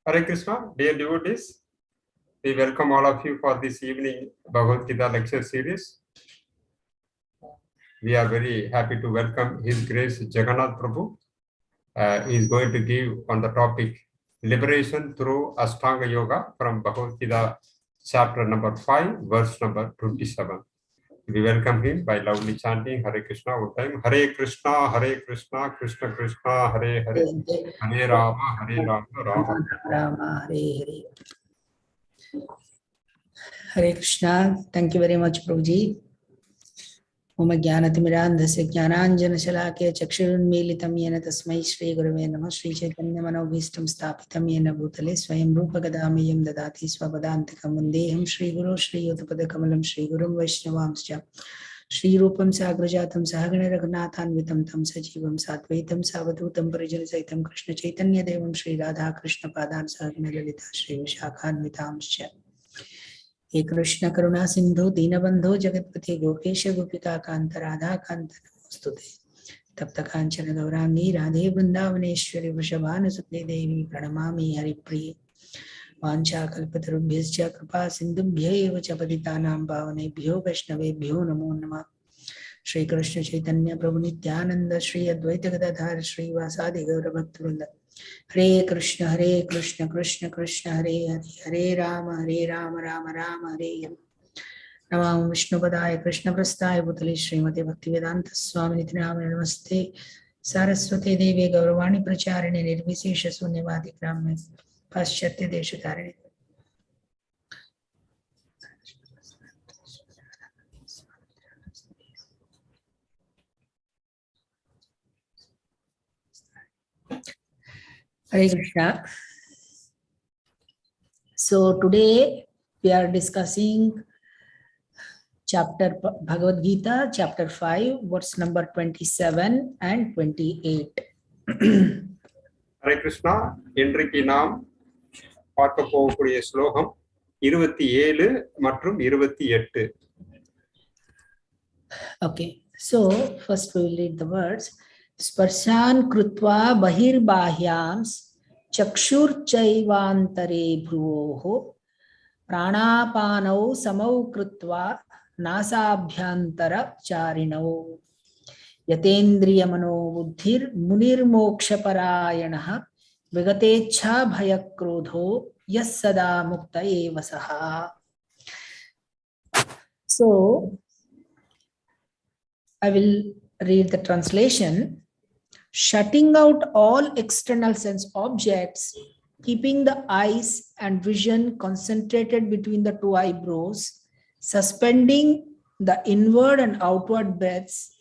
Hare Krishna, dear devotees, we welcome all of you for this evening Bhagavad Gita lecture series. We are very happy to welcome His Grace Jagannath Prabhu. He is going to give on the topic Liberation through Astanga Yoga from Bhagavad Gita chapter number 5, verse number 27. We welcome him by loudly chanting Hare Krishna one time. Hare Krishna, Krishna Krishna, Hare Hare, Hare Rama, Rama Rama, Hare Hare. Hare Krishna. Thank you very much, Prabhuji. Om Jnanatimidandhasya Jnananjana-shalakaya Chakshurunmilitam Yena Tasmai Shri Gurave Namah Shri Chaitanya-Mano-bhishtam Sthapitam Yena Bhutale Swayam Rupa Gadamayam Dadati Swapadantikam Vandeham Shri Guru Shri Yutapadakkamalam Shri Gurum Vaishnavamscha Shri Rupam Sagrajatam Sahagana Raghunathanvitam Tam Sajivam Satvaitam Savadutam Parijana-sahitam Krishna Chaitanya Devam Shri Radha Krishna Padan Sahagana Lalita Shri Vishakhanvitamscha हे कृष्ण करुणा सिंधु दीनबंधो जगतपति गोपेश गोपिका कांत राधा कांत नमोस्तुते तप्त कांचन गौरांगी राधे वृंदावनेश्वरी वृषभानुसुते देवी प्रणमामि हरिप्रिये वाञ्छाकल्पतरुभ्यश्च कृपा सिन्धुभ्य एव च पतितानां पावनेभ्यो वैष्णवेभ्यो नमो नमः श्री कृष्ण चैतन्य प्रभु नित्यानंद श्री अद्वैत गदाधर श्रीवासादि गौर भक्तवृंद हरे कृष्ण कृष्ण कृष्ण हरे हरे हरे राम राम राम हरे हरे नमो विष्णुपदाय कृष्ण प्रस्थाय भूतले श्रीमते भक्तिवेदांत स्वामी नामिने नमस्ते सारस्वती देवी गौरवाणी प्रचारिणे निर्विशेष शून्यवादी ग्राम्य पाश्चात्य देशतारिणे Hare Krishna. So today we are discussing chapter Bhagavad Gita, chapter 5, verse number 27 and 28. Hare Krishna, இன்றைக்கு நாம் பார்க்க போகக்கூடிய ஸ்லோகம் 27 மற்றும் 28. Okay, so first we will read the words. sparśān kṛtvā bahir bāhyāṁś cakṣuś caivāntare bhruvoḥ prāṇa-apānau samau kṛtvā nāsābhyantara-cāriṇau yatendriya-mano-buddhir munir mokṣa-parāyaṇaḥ vigatecchā-bhaya-krodho sadā mukta eva saha. So I will read the translation. Shutting out all external sense objects, keeping the eyes and vision concentrated between the two eyebrows, suspending the inward and outward breaths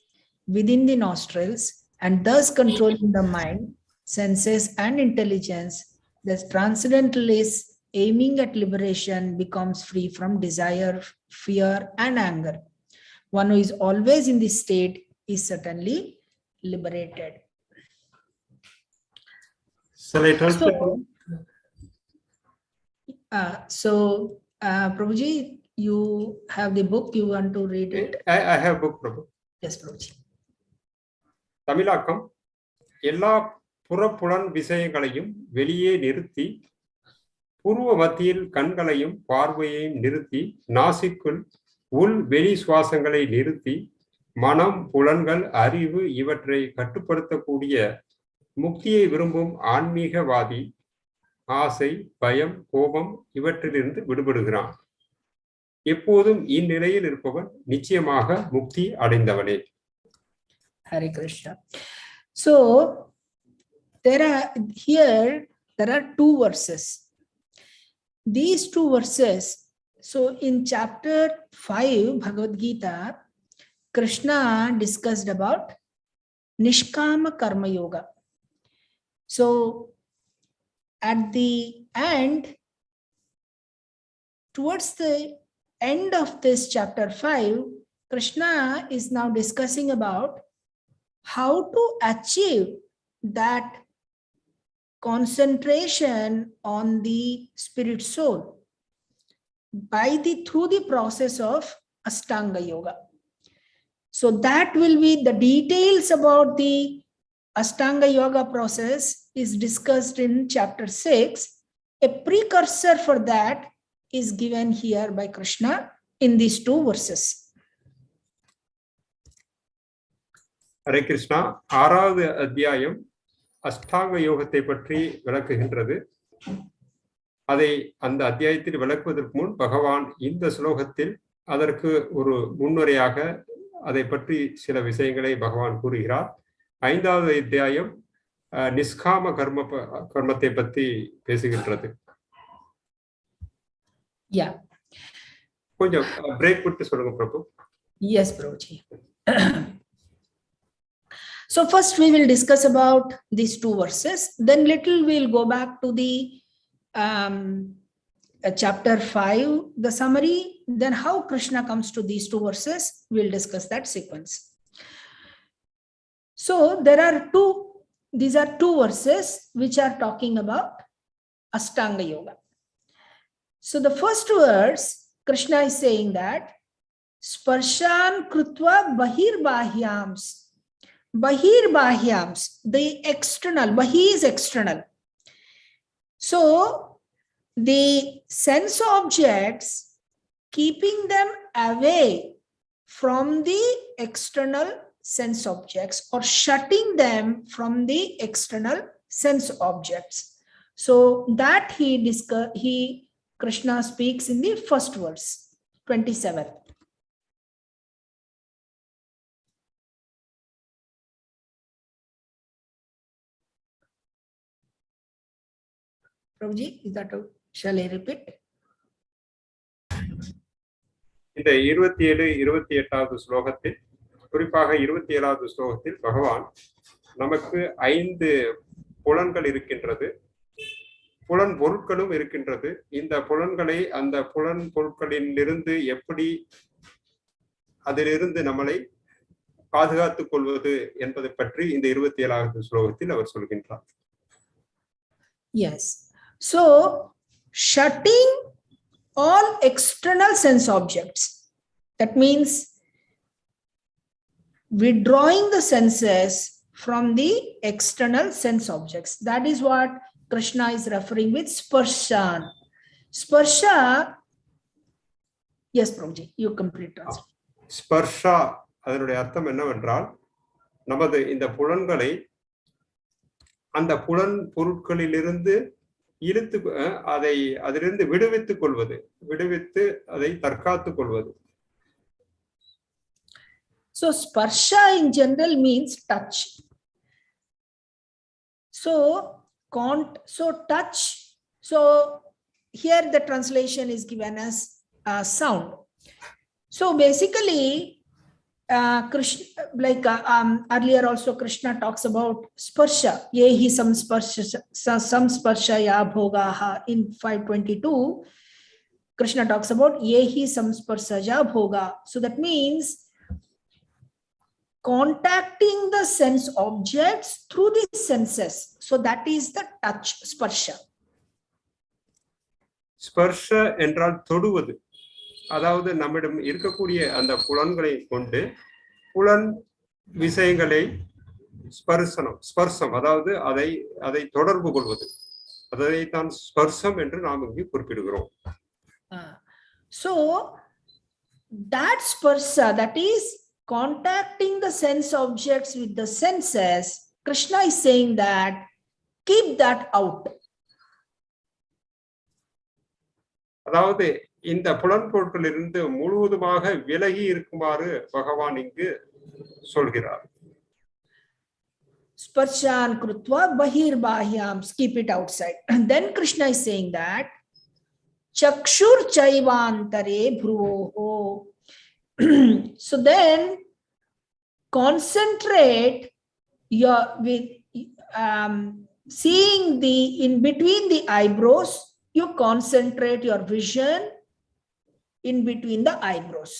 within the nostrils, and thus controlling the mind, senses, and intelligence, the transcendentalist aiming at liberation becomes free from desire, fear, and anger. One who is always in this state is certainly liberated. Shall I translate? Prabhuji, you have the book, you want to read it? I have book, Prabhu. Yes, Prabhuji. தமிழாக்கம் எல்லா புறப்புலன் விஷயங்களையும் வெளியே நிறுத்தி பூர்வ மத்தியில் கண்களையும் பார்வையையும் நிறுத்தி நாசிக்குள் உள் வெளி சுவாசங்களை நிறுத்தி மனம் புலன்கள் அறிவு இவற்றை கட்டுப்படுத்தக்கூடிய முக்தியை விரும்பும் ஆன்மீகவாதி ஆசை பயம் கோபம் இவற்றிலிருந்து விடுபடுகிறான். எப்போதும் இந்நிலையில் இருப்பவன் நிச்சயமாக முக்தி அடைந்தவனே. Hare Krishna. So there are two verses. These two verses, so in chapter 5 Bhagavad Gita, Krishna discussed about Nishkama Karma Yoga. So at the end, towards the end of this chapter 5, Krishna is now discussing about how to achieve that concentration on the spirit soul through the process of Astanga Yoga. So that will be the details about the Astanga Yoga process is discussed in chapter 6. a precursor for that is given here by Krishna in these two verses. Hare Krishna, ஆறாவது அத்தியாயம் அஷ்டாங்க யோகத்தை பற்றி விளக்குகின்றது. அதை அந்த அத்தியாயத்தில் விளக்குவதற்கு முன் பகவான் இந்த ஸ்லோகத்தில் அதற்கு ஒரு முன்னுரையாக அதை பற்றி சில விஷயங்களை பகவான் கூறுகிறார். ஐந்தாவது அத்தியாயம் நிஷ்காம கர்மத்தை பற்றி பேசுகின்றது. கொஞ்சம் பிரேக் விட்டு சொல்லுங்க பிரபு. Yes, Prabhuji. So first we will discuss about these two verses, then little we'll go back to the chapter 5, the summary, then how Krishna comes to these two verses, we'll discuss that sequence. So these are two verses which are talking about Astanga Yoga. So the first verse, Krishna is saying that sparśān kṛtvā bahir bāhyāṁś. Bahir bāhyāṁś, the external, bahir is external. So the sense objects, keeping them away from the external sense objects or shutting them from the external sense objects. So that Krishna speaks in the first verse, 27. Prabhuji, is that out? Shall I repeat? இந்த 27-28வது ஸ்லோகத்தில், குறிப்பாக 27வது ஸ்லோகத்தில் பகவான் நமக்கு 5 புலன்கள் இருக்கின்றது, புலன் பொருட்களும் இருக்கின்றது. இந்த புலன்களை அந்த புலன் பொருட்களிலிருந்து எப்படி அதிலிருந்து நம்மளை பாதுகாத்துக் கொள்வது என்பதை பற்றி இந்த 27வது ஸ்லோகத்தில் அவர் சொல்கின்றார். Yes. So shutting all external sense objects, that means withdrawing the senses from the external sense objects. That is what Krishna is referring with sparśān. Sparsha, yes Prabhuji, you complete it. ஸ்பர்ஷா, அதனுடைய அர்த்தம் என்னவென்றால், நமது இந்த புலன்களை அந்த புலன் பொருட்களிலிருந்து இழுத்து அதிலிருந்து விடுவித்துக் கொள்வது, விடுவித்து அதை தற்காத்துக் கொள்வது. So sparsha in general means touch. So touch. So here the translation is given as sound. So basically Krishna, like earlier also Krishna talks about sparsha, yehi samsparshaya bhogaha. In 522 Krishna talks about yehi samsparshaya bhoga. So that means contacting the sense objects through the senses. So that is the touch, sparsha. ஸ்பர்ஷ என்றால் தொடுவது, அதாவது நம்மிடம் இருக்கக்கூடிய அந்த புலன்களை கொண்டு புலன் விஷயங்களை ஸ்பர்சம், அதாவது அதை தொடர்பு கொள்வது, அதைத்தான் ஸ்பர்சம் என்று நாம் இங்கு குறிப்பிடுகிறோம். So that sparsha, that is contacting the sense objects with the senses, Krishna is saying that keep that out. அதாவது இந்த புலன் பொருட்களிலிருந்து முழுவதுமாக விலகி இருக்குமாறு பகவான் இங்கு சொல்கிறார். Sparśān kṛtvā bahir bāhyāṁś, keep it outside. And then Krishna is saying that cakṣuḥ caivāntare bhruvoḥ. So then concentrate with seeing the in between the eyebrows, you concentrate your vision in between the eyebrows.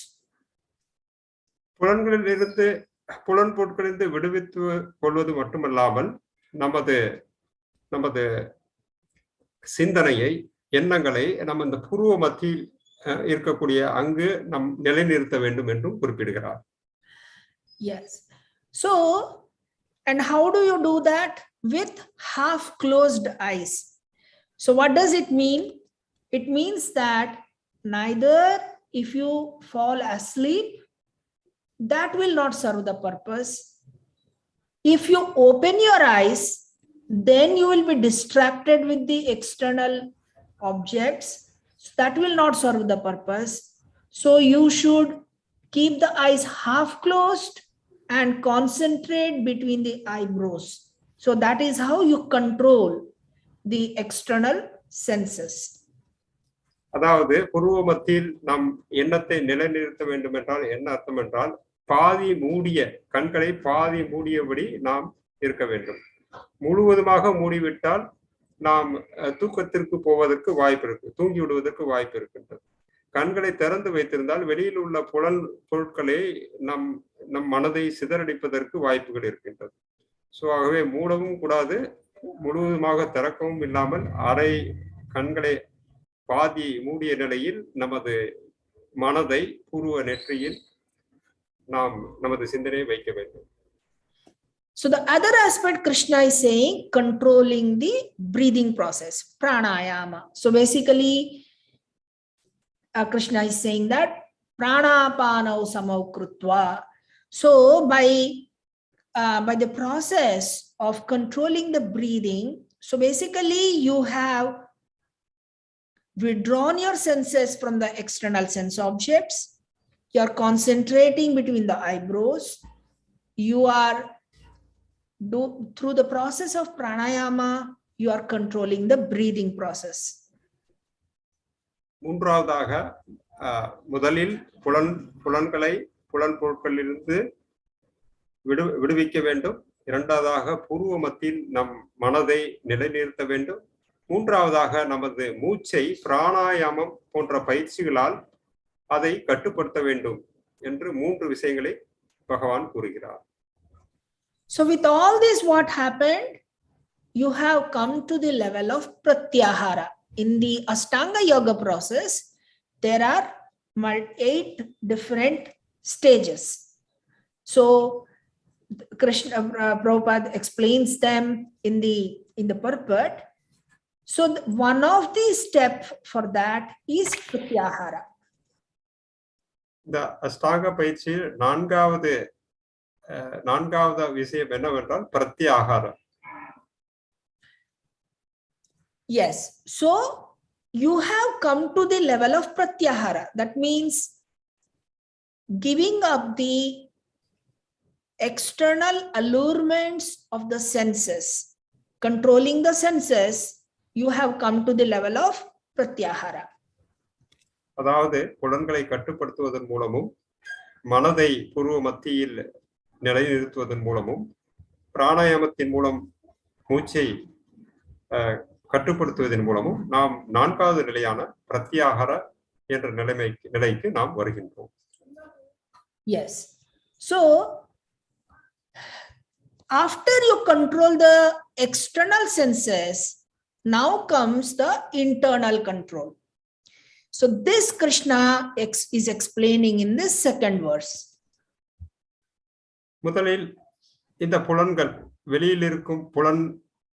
புலன்களிலிருந்து புலன் பொருட்களிலிருந்து விடுவித்து கொள்வது மட்டுமல்லாமல் நமது சிந்தனையை, எண்ணங்களை நம்ம இந்த புருவ மத்தியில் இருக்கக்கூடிய அங்கு நம் நிலைநிறுத்த வேண்டும் என்றும் குறிப்பிடுகிறார். Yes. So, and how do you do that? With half closed eyes. So what does it mean? It means that neither if you fall asleep, that will not serve the purpose. If you open your eyes, then you will be distracted with the external objects. That will not serve the purpose. So you should keep the eyes half closed and concentrate between the eyebrows. So that is how you control the external senses. அதாவது புருவ மத்தியில் நாம் எண்ணத்தை நிலைநிறுத்த வேண்டும் என்றால் என்ன அர்த்தம் என்றால் பாதி மூடிய கண்களை பாதி மூடியபடி நாம் இருக்க வேண்டும். முழுவதுமாக மூடிவிட்டால் நாம் தூக்கத்திற்கு போவதற்கு வாய்ப்பு இருக்கு, தூங்கி விடுவதற்கு வாய்ப்பு இருக்கின்றது. கண்களை திறந்து வைத்திருந்தால் வெளியில் உள்ள பொருட்களை நம் மனதை சிதறடிப்பதற்கு வாய்ப்புகள் இருக்கின்றது. ஸோ ஆகவே மூடவும் கூடாது, முழுவதுமாக திறக்கவும் இல்லாமல் அரை கண்களை பாதி மூடிய நிலையில் நமது மனதை பூர்வ நெற்றியில் நாம் நமது சிந்தனையை வைக்க வேண்டும். So the other aspect Krishna is saying, controlling the breathing process, pranayama. So basically Krishna is saying that prāṇa-apānau samau kṛtvā. So by the process of controlling the breathing, so basically you have withdrawn your senses from the external sense objects. You are concentrating between the eyebrows. You are through the process of pranayama, you are controlling the breathing process. மூன்றாவதாக முதலில் புலன்களை புலன் பொருட்களிலிருந்து விடுவிக்க வேண்டும். இரண்டாவதாக பூர்வ மத்தியில் நம் மனதை நிலைநிறுத்த வேண்டும். மூன்றாவதாக நமது மூச்சை பிராணாயாமம் போன்ற பயிற்சிகளால் அதை கட்டுப்படுத்த வேண்டும் என்று மூன்று விஷயங்களை பகவான் கூறுகிறார். So with all this, what happened? You have come to the level of pratyahara. In the astanga yoga process, there are 8 different stages. So Krishna Prabhupada explains them in the purport. So one of the steps for that is pratyahara. இந்த அஷ்டாங்க பயிற்சியில் நான்காவது விஷயம் என்னவென்றால் பிரத்யாகாரம். Yes, so you have come to the level of pratyahara. That means giving up the external allurements of the senses, controlling the senses. You have come to the level of pratyahara. அதாவது புலன்களை கட்டுப்படுத்துவதன் மூலமும் மனதை பூர்வ மத்தியில் நிலைநிறுத்துவதன் மூலமும் பிராணாயாமத்தின் மூலம் மூச்சை கட்டுப்படுத்துவதன் மூலமும் நாம் நான்காவது நிலையான பிரத்யாகார என்ற நிலைக்கு நாம் வருகின்றோம். Yes. So after you control the external senses, now comes the internal control. So this Krishna is explaining in this second verse. முதலில் இந்த புலன்கள் வெளியில் இருக்கும்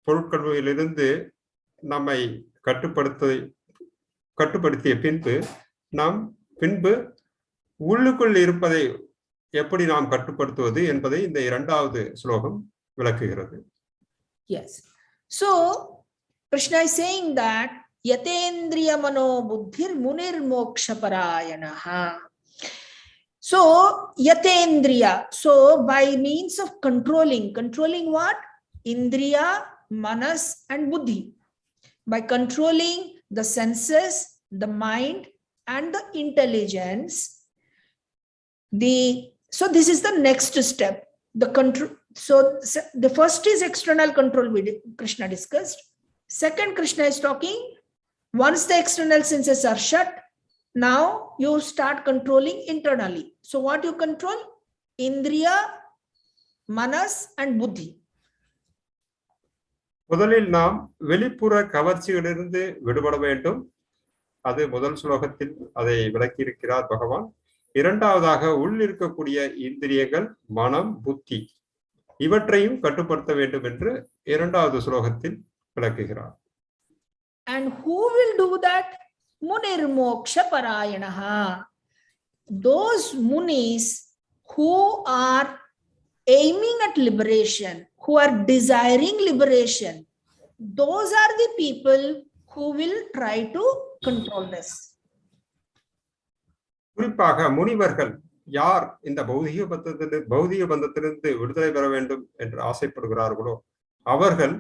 பொருட்களிலிருந்து நம்மை கட்டுப்படுத்திய பின்பு உள்ளுக்குள் இருப்பதை எப்படி நாம் கட்டுப்படுத்துவது என்பதை இந்த இரண்டாவது ஸ்லோகம் விளக்குகிறது. Yes. So Krishna is saying that yatendriya-mano-buddhir munir mokṣa-parāyaṇaḥ. So yatendriya, so by means of controlling what? Indriya, manas and buddhi. By controlling the senses, the mind and the intelligence, so this is the next step. The control. So the first is external control, Krishna discussed. Second, Krishna is talking, once the external senses are shut, now you start controlling internally. So what you control? Indriya, manas and buddhi. முதலில் நாம் வெளிப்புற கவர்ச்சிகளிலிருந்து விடுபட வேண்டும். அது முதல் ஸ்லோகத்தில் அதை விளக்கி இருக்கிறார் பகவான். இரண்டாவதாக உள் இருக்கக்கூடிய இந்திரியங்கள், மனம், புத்தி இவற்றையும் கட்டுப்படுத்த வேண்டும் என்று இரண்டாவது ஸ்லோகத்தில் விளக்குகிறார். And who will do that? Munir mokṣa-parāyaṇaḥ. Those munis who are aiming at liberation, who are desiring liberation, those are the people who will try to control this. குறிப்பாக முனிவர்கள் யார் இந்த பௌதிக பந்தத்திலிருந்து விடுதலை பெற வேண்டும் என்று ஆசைப்படுகிறார்களோ அவர்கள்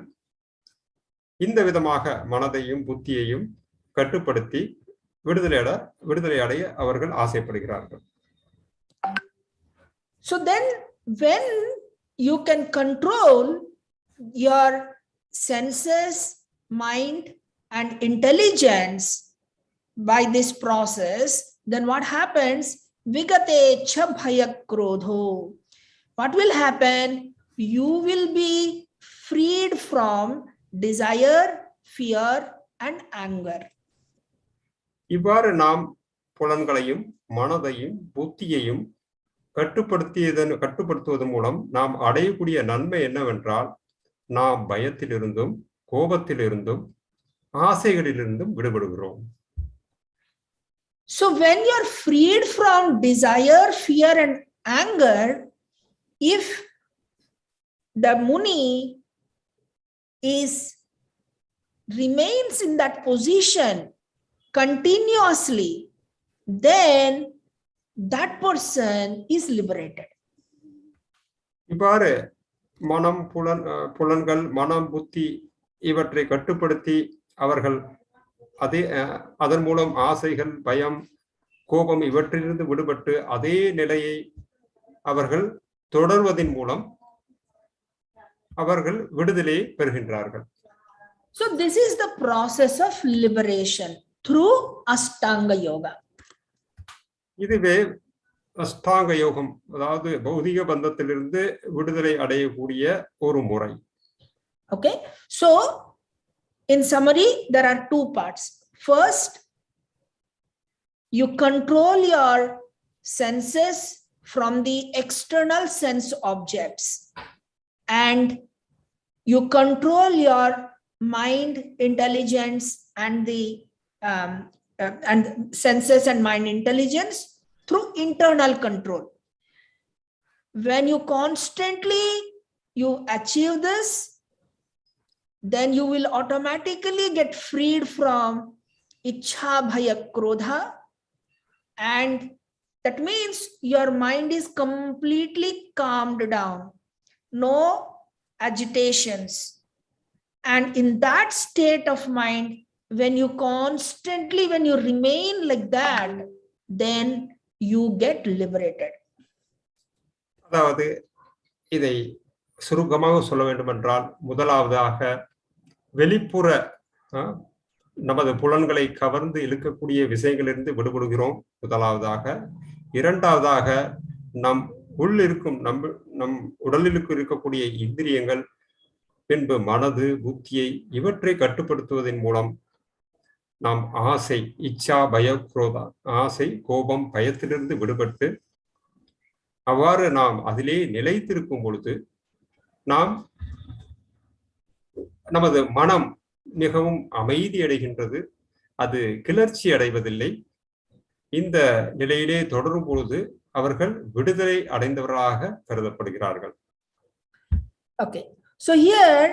இந்த விதமாக மனதையும் புத்தியையும் கட்டுப்படுத்தி விடுதலை அடைய அவர்கள் ஆசைப்படுகிறார்கள். So then when you can control your senses, mind and intelligence by this process, then what happens? Vigatecchā-bhaya-krodho. What will happen? You will be freed from desire, fear and anger. இவ்வாறு நாம் புலன்களையும் மனதையும் புத்தியையும் கட்டுப்படுத்துவதன் மூலம் நாம் அடையக்கூடிய நன்மை என்னவென்றால் நாம் பயத்திலிருந்தும் கோபத்திலிருந்தும் ஆசைகளிலிருந்தும் விடுபடுகிறோம். So when you are freed from desire, fear and anger, if the muni remains in that position continuously, then that person is liberated. இவ்வாறு மனம் புலன்கள் மனம் புத்தி இவற்றை கட்டுப்படுத்தி அவர்கள் அதன் மூலம் ஆசைகள் பயம் கோபம் இவற்றிலிருந்து விடுபட்டு அதே நிலையை அவர்கள் தொடர்வதன் மூலம் அவர்கள் விடுதலையை பெறுகின்றார்கள். So this is the process of liberation through astanga yoga. இதுவே அஷ்டாங்க யோகம், அதாவது பௌதிக பந்தத்திலிருந்து விடுதலை அடையக்கூடிய ஒரு முறை. Okay, so in summary, there are two parts. First, you control your senses from the external sense objects, and you control your mind, intelligence, and the and senses and mind intelligence through internal control. When you constantly achieve this, then you will automatically get freed from HG-Jagannath, and that means your mind is completely calmed down, no agitations. And in that state of mind, when you remain like that, then you get liberated. அதாவது இதை சுருக்கமாக சொல்ல வேண்டுமென்றால், முதலாவதாக வெளிப்புற நமது புலன்களை கவர்ந்து இழுக்கக்கூடிய விஷயங்களிலிருந்து விடுபடுகிறோம் முதலாவதாக. இரண்டாவதாக நம் உடலில் இருக்கக்கூடிய இந்திரியங்கள், பின்பு மனது புத்தியை இவற்றை கட்டுப்படுத்துவதன் மூலம் நாம் ஆசை இச்சா பய குரோதா ஆசை கோபம் பயத்திலிருந்து விடுபட்டு அவ்வாறு நாம் அதிலே நிலைத்திருக்கும் பொழுது நமது மனம் மிகவும் அமைதி அடைகின்றது, அது கிளர்ச்சி அடைவதில்லை. இந்த நிலையிலே தொடரும் பொழுது அவர்கள் விடுதலை அடைந்தவர்களாக கருதப்படுகிறார்கள். Okay, so here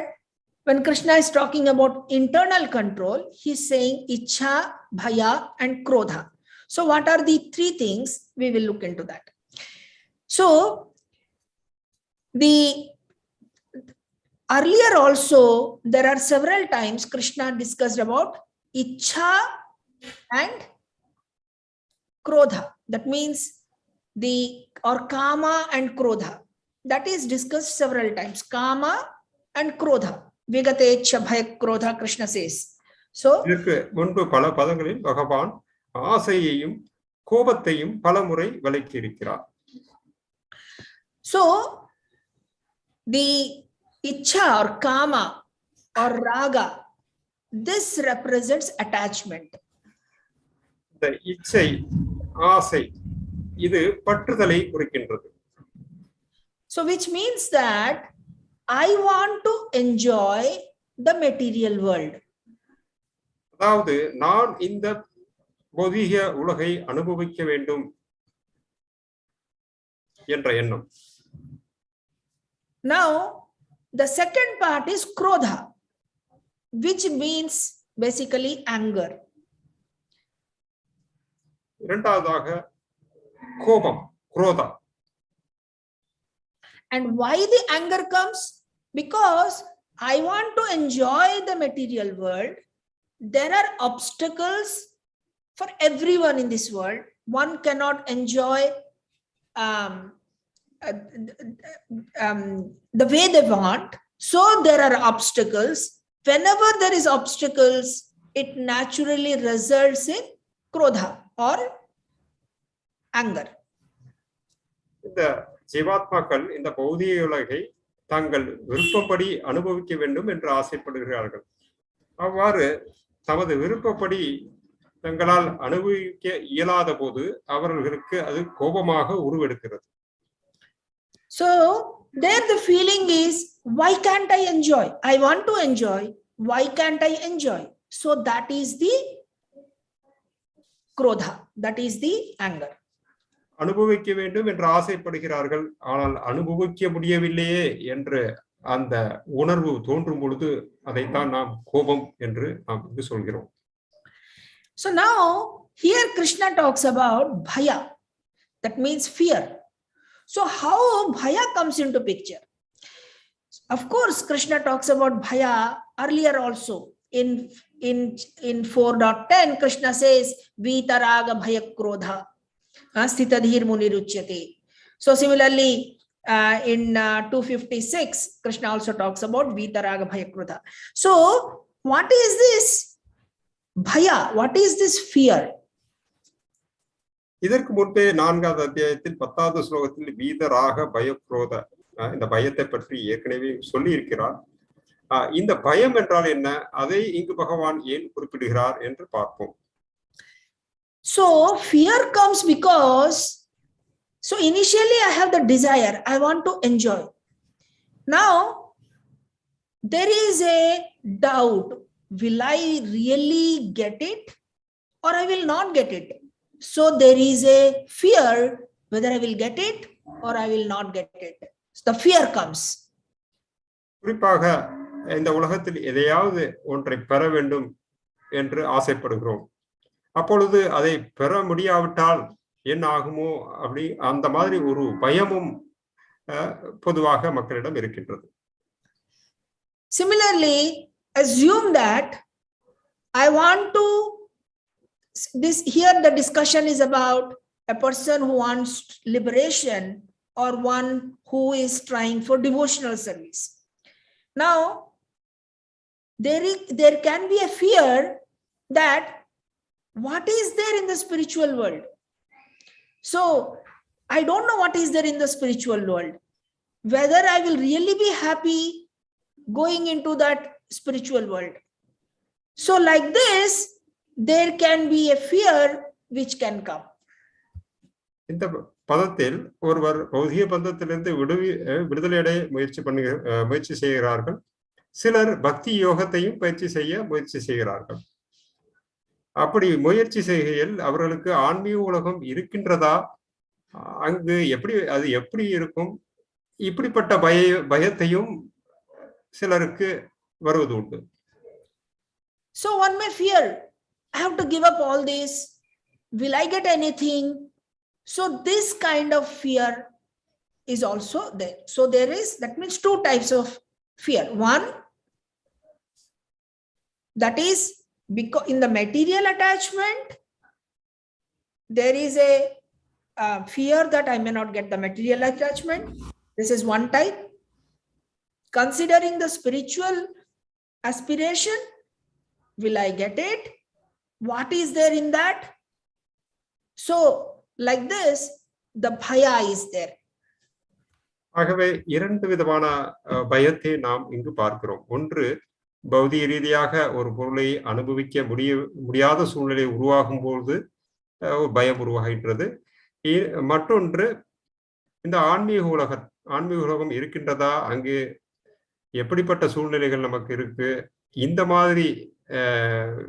when Krishna is talking about internal control, he is saying ichha, bhaya and krodha. So what are the three things? We will look into that. So earlier also there are several times Krishna discussed about ichha and krodha. That means or kama and krodha. That is discussed several times. Kama and krodha. Vigatecchā-bhaya-krodho, Krishna says. So இதற்கு முன்பு பல பதங்களில் பகவான் ஆசையையும் கோபத்தையும் பலமுறை விளக்கி இருக்கிறார். So the ichha or kama or raga, this represents attachment. இந்த இச்சை ஆசை இது பற்றுதலை குறிக்கின்றது. So which means that I want to enjoy the material world. அதாவது நான் இந்த பௌதீக உலகை அனுபவிக்க வேண்டும் என்ற எண்ணம். Now the second part is kṛtvā, which means basically anger. இரண்டாவதாக கோபம், க்ரோதா. And why the anger comes? Because I want to enjoy the material world. There are obstacles for everyone in this world. One cannot enjoy the way they want. So there are obstacles. Whenever there is obstacles, it naturally results in kṛtvā or anger. இந்த ஜீவாத்மாக்கள் இந்த பௌதிக உலகை தங்கள் விருப்பப்படி அனுபவிக்க வேண்டும் என்று ஆசைப்படுகிறார்கள். அவ்வாறு தமது விருப்பப்படி தங்களால் அனுபவிக்க இயலாத போது அவர்களுக்கு அது கோபமாக உருவெடுக்கிறது. So there the feeling is, why can't I enjoy? I want to enjoy. Why can't I enjoy? So that is the kṛtvā, that is the anger. அனுபவிக்க வேண்டும் என்று ஆசைப்படுகிறார்கள், ஆனால் அனுபவிக்க முடியவில்லையே என்று அந்த உணர்வு தோன்றும் பொழுது அதைத்தான் நாம் கோபம் என்று நாம் இங்கு சொல்கிறோம். So now here Krishna talks about bhaya, that means fear. So how bhaya comes into picture? Of course Krishna talks about bhaya earlier also. In 4.10 Krishna says vigatecchā-bhaya-krodho sthitadhir munir uchyate. So similarly in 256 Krishna also talks about vigatecchā-bhaya-krodho. So what is this bhaya? What is this fear? இதற்கு முன்பே 4வது அத்தியாயத்தில் 10வது ஸ்லோகத்தில் வீதராக பயக்ரோத இந்த பயத்தை பற்றி ஏற்கனவே சொல்லி இருக்கிறார். இந்த பயம் என்றால் என்ன, அதை இங்கு பகவான் ஏன் குறிப்பிடுகிறார் என்று பார்ப்போம். So fear comes because, so initially I have the desire, I want to enjoy. Now there is a doubt, will I really get it or I will not get it? So there is a fear whether I will get it or I will not get it. So the fear comes. குறிப்பாக இந்த உலகத்தில் எதையாவது ஒன்றை பெற வேண்டும் என்று ஆசைப்படுகிறோம். அப்பொழுது அதை பெற முடியாவிட்டால் என்ன ஆகுமோ அப்படி அந்த மாதிரி ஒரு பயமும் பொதுவாக மக்களிடம் இருக்கின்றது. Similarly, assume that I want to, this here the discussion is about a person who wants liberation or one who is trying for devotional service. Now there can be a fear that what is there in the spiritual world? So I don't know what is there in the spiritual world, whether I will really be happy going into that spiritual world. So like this there can be a fear which can come. இந்த பதத்தில் ஒருவர் பௌதிக பந்தத்திலிருந்து விடுதலை அடைய முயற்சி செய்கிறார்கள். சிலர் பக்தி யோகத்தையும் பயிற்சி செய்ய முயற்சி செய்கிறார்கள். அப்படி முயற்சி செய்கையில் அவர்களுக்கு ஆன்மீக உலகம் இருக்கின்றதா, அங்கு எப்படி இருக்கும், இப்படிப்பட்ட பயத்தையும் சிலருக்கு வருவது உண்டு. So one may fear, I have to give up all this, will I get anything? So this kind of fear is also there. So there is, that means two types of fear. One, that is because in the material attachment there is a fear that I may not get the material attachment. This is one type. Considering the spiritual aspiration, will I get it? What is there in that? So like this the bhaya is there. ஆகவே இரண்டு விதமான பயத்தை நாம் இங்கு பார்க்கிறோம். ஒன்று, பௌதிக ரீதியாக ஒரு பொருளை அனுபவிக்க முடியாத சூழ்நிலை உருவாகும் பொழுது பயம் உருவாகின்றது. மற்றொன்று, இந்த ஆன்மீக உலகம் இருக்கின்றதா, அங்கு எப்படிப்பட்ட சூழ்நிலைகள் நமக்கு இருக்கு, இந்த மாதிரி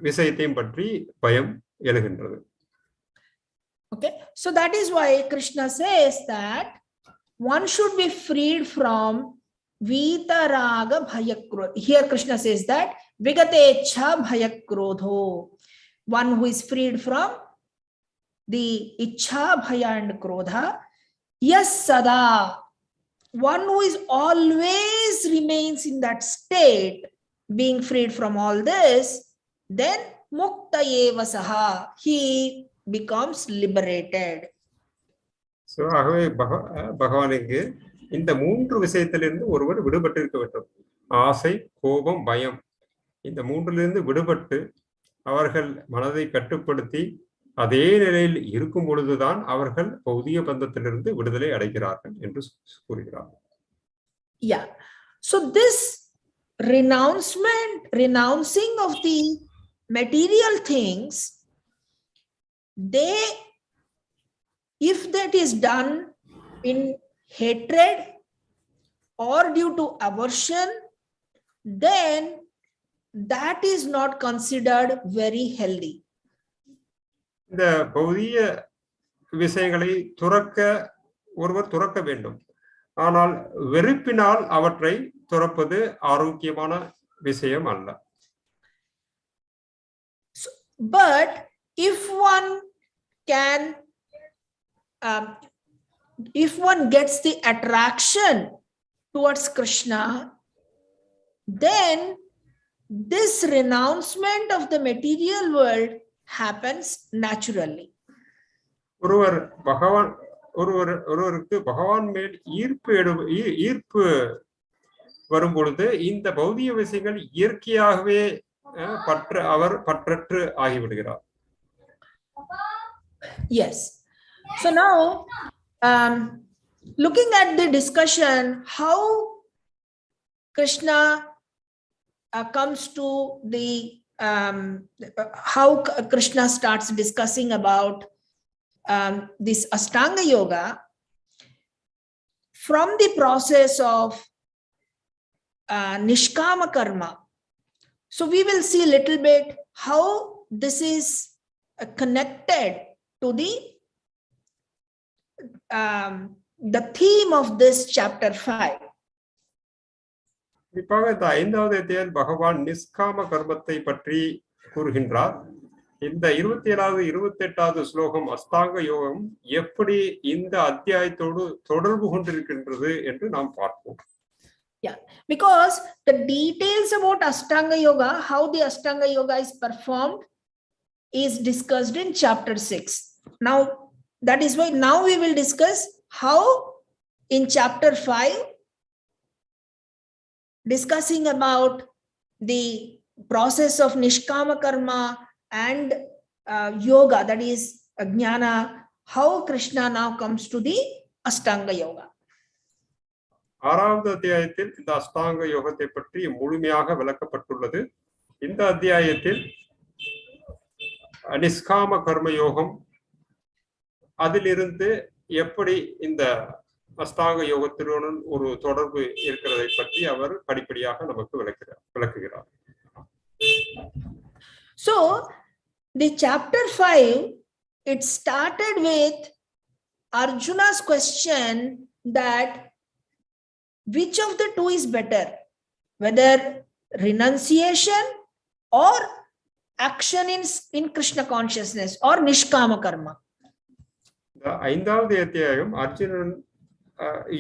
விஷயத்தையும் பற்றி பயம் எழுகின்றது. Okay, so that is why Krishna says that one should be freed from vigatecchā-bhaya-krodho. Here Krishna says that vigatecchā-bhaya-krodho, one who is freed from the ichha, bhaya and krodha. Yes, sadā, one who is always remains in that state, being freed from all this, then mukta eva saha, he becomes liberated. So ஆகவே பகவானுக்கு இந்த மூன்று விஷயத்திலிருந்து ஒருவர் விடுபட்டிருக்க வேண்டும். ஆசை, கோபம், பயம், இந்த மூன்றிலிருந்து விடுபட்டு அவர்கள் மனதை கட்டுப்படுத்தி அதே நிலையில் இருக்கும் பொழுதுதான் அவர்கள் பௌதிக பந்தத்திலிருந்து விடுதலை அடைகிறார்கள் என்று கூறுகிறார். Yeah, so this renouncing of the material things, if that is done in hatred or due to aversion, then that is not considered very healthy. இந்த பௌதிக விஷயங்களை ஒருவர் துறக்க வேண்டும். ஆனால் வெறுப்பினால் அவற்றை துறப்பது ஆரோக்கியமான விஷயம் அல்ல. But if one can, if one gets the attraction towards Krishna, then this renouncement of the material world happens naturally. ஒருவருக்கு பகவான் மேல் ஈர்ப்பு வரும் பொழுது இந்த பௌதிக விஷயங்கள் இயற்கையாகவே அவர் பற்றற்று ஆகிவிடுகிறார். Yes. So now, looking at the discussion, how Krishna comes to the how Krishna starts discussing about this astanga yoga from the process of nishkama karma. So we will see a little bit how this is connected to the theme of this chapter 5. குறிப்பாக இந்த 5வது அத்தியாயம் பகவான் நிஷ்காம கர்மத்தை பற்றி கூறுகின்றார். இந்த 27வது 28வது ஸ்லோகம் அஸ்தாங்க யோகம் எப்படி இந்த அத்தியாயத்தோடு தொடர்பு கொண்டிருக்கின்றது என்று நாம் பார்ப்போம். Yeah, because the details about Astanga Yoga, how the Astanga Yoga is performed, is discussed in chapter 6. Now, that is why now we will discuss how in chapter 5, discussing about the process of Nishkama Karma and yoga, that is Jnana, how Krishna now comes to the Astanga Yoga. 6வது அத்தியாயத்தில் இந்த அஷ்டாங்க யோகத்தை பற்றி முழுமையாக விளக்கப்பட்டுள்ளது. இந்த அத்தியாயத்தில் நிஷ்காம கர்ம யோகம், அதிலிருந்து எப்படி இந்த அஷ்டாங்க யோகத்துடன் ஒரு தொடர்பு இருக்கிறதை பற்றி அவர் படிப்படியாக நமக்கு விளக்குகிறார். So the chapter 5, it started with Arjuna's question that which of the two is better, whether renunciation or action in Krishna consciousness or Nishkama Karma. இந்த 5வது அத்தியாயம் அர்ஜுனன்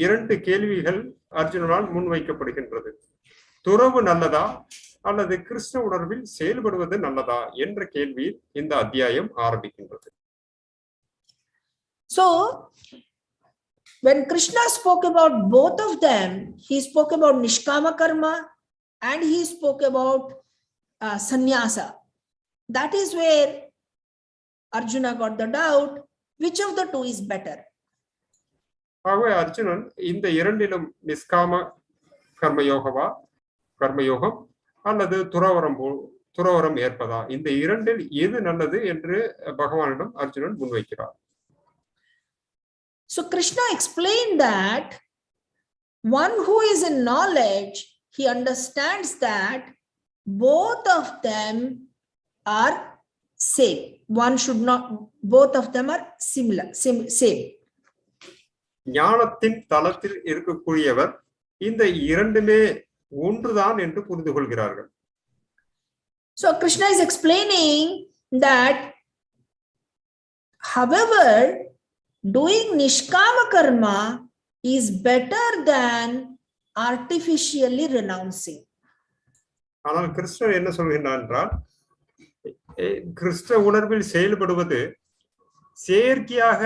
2 கேள்விகள் அர்ஜுனனால் முன்வைக்கப்படுகின்றது. துறவு நல்லதா அல்லது கிருஷ்ண உணர்வில் செயல்படுவது நல்லதா என்ற கேள்வியில் இந்த அத்தியாயம் ஆரம்பிக்கின்றது. So when Krishna spoke about both of them, he spoke about Nishkama Karma and he spoke about sannyasa. That is where Arjuna got the doubt, which of the two is better. ஆகவே அர்ஜுனன் இந்த இரண்டிலும் நிஷ்காம கர்மயோகம் அல்லது துறவரம் ஏற்பதா, இந்த இரண்டில் எது நல்லது என்று பகவானிடம் அர்ஜுனன் முன்வைக்கிறார். So Krishna explained that one who is in knowledge, he understands that both of them are same. One should not, both of them are similar, same. ஞானத்தின் தளத்தில் இருக்கக்கூடியவர் இந்த இரண்டுமே ஒன்றுதான் என்று புரிந்து கொள்கிறார்கள். So Krishna is explaining that however doing nishkama karma is better than artificially renouncing. ஆனால் கிருஷ்ணர் என்ன சொல்கிறார் என்றால், கிருஷ்ண உணர்வில் செயல்படுவது செயற்கையாக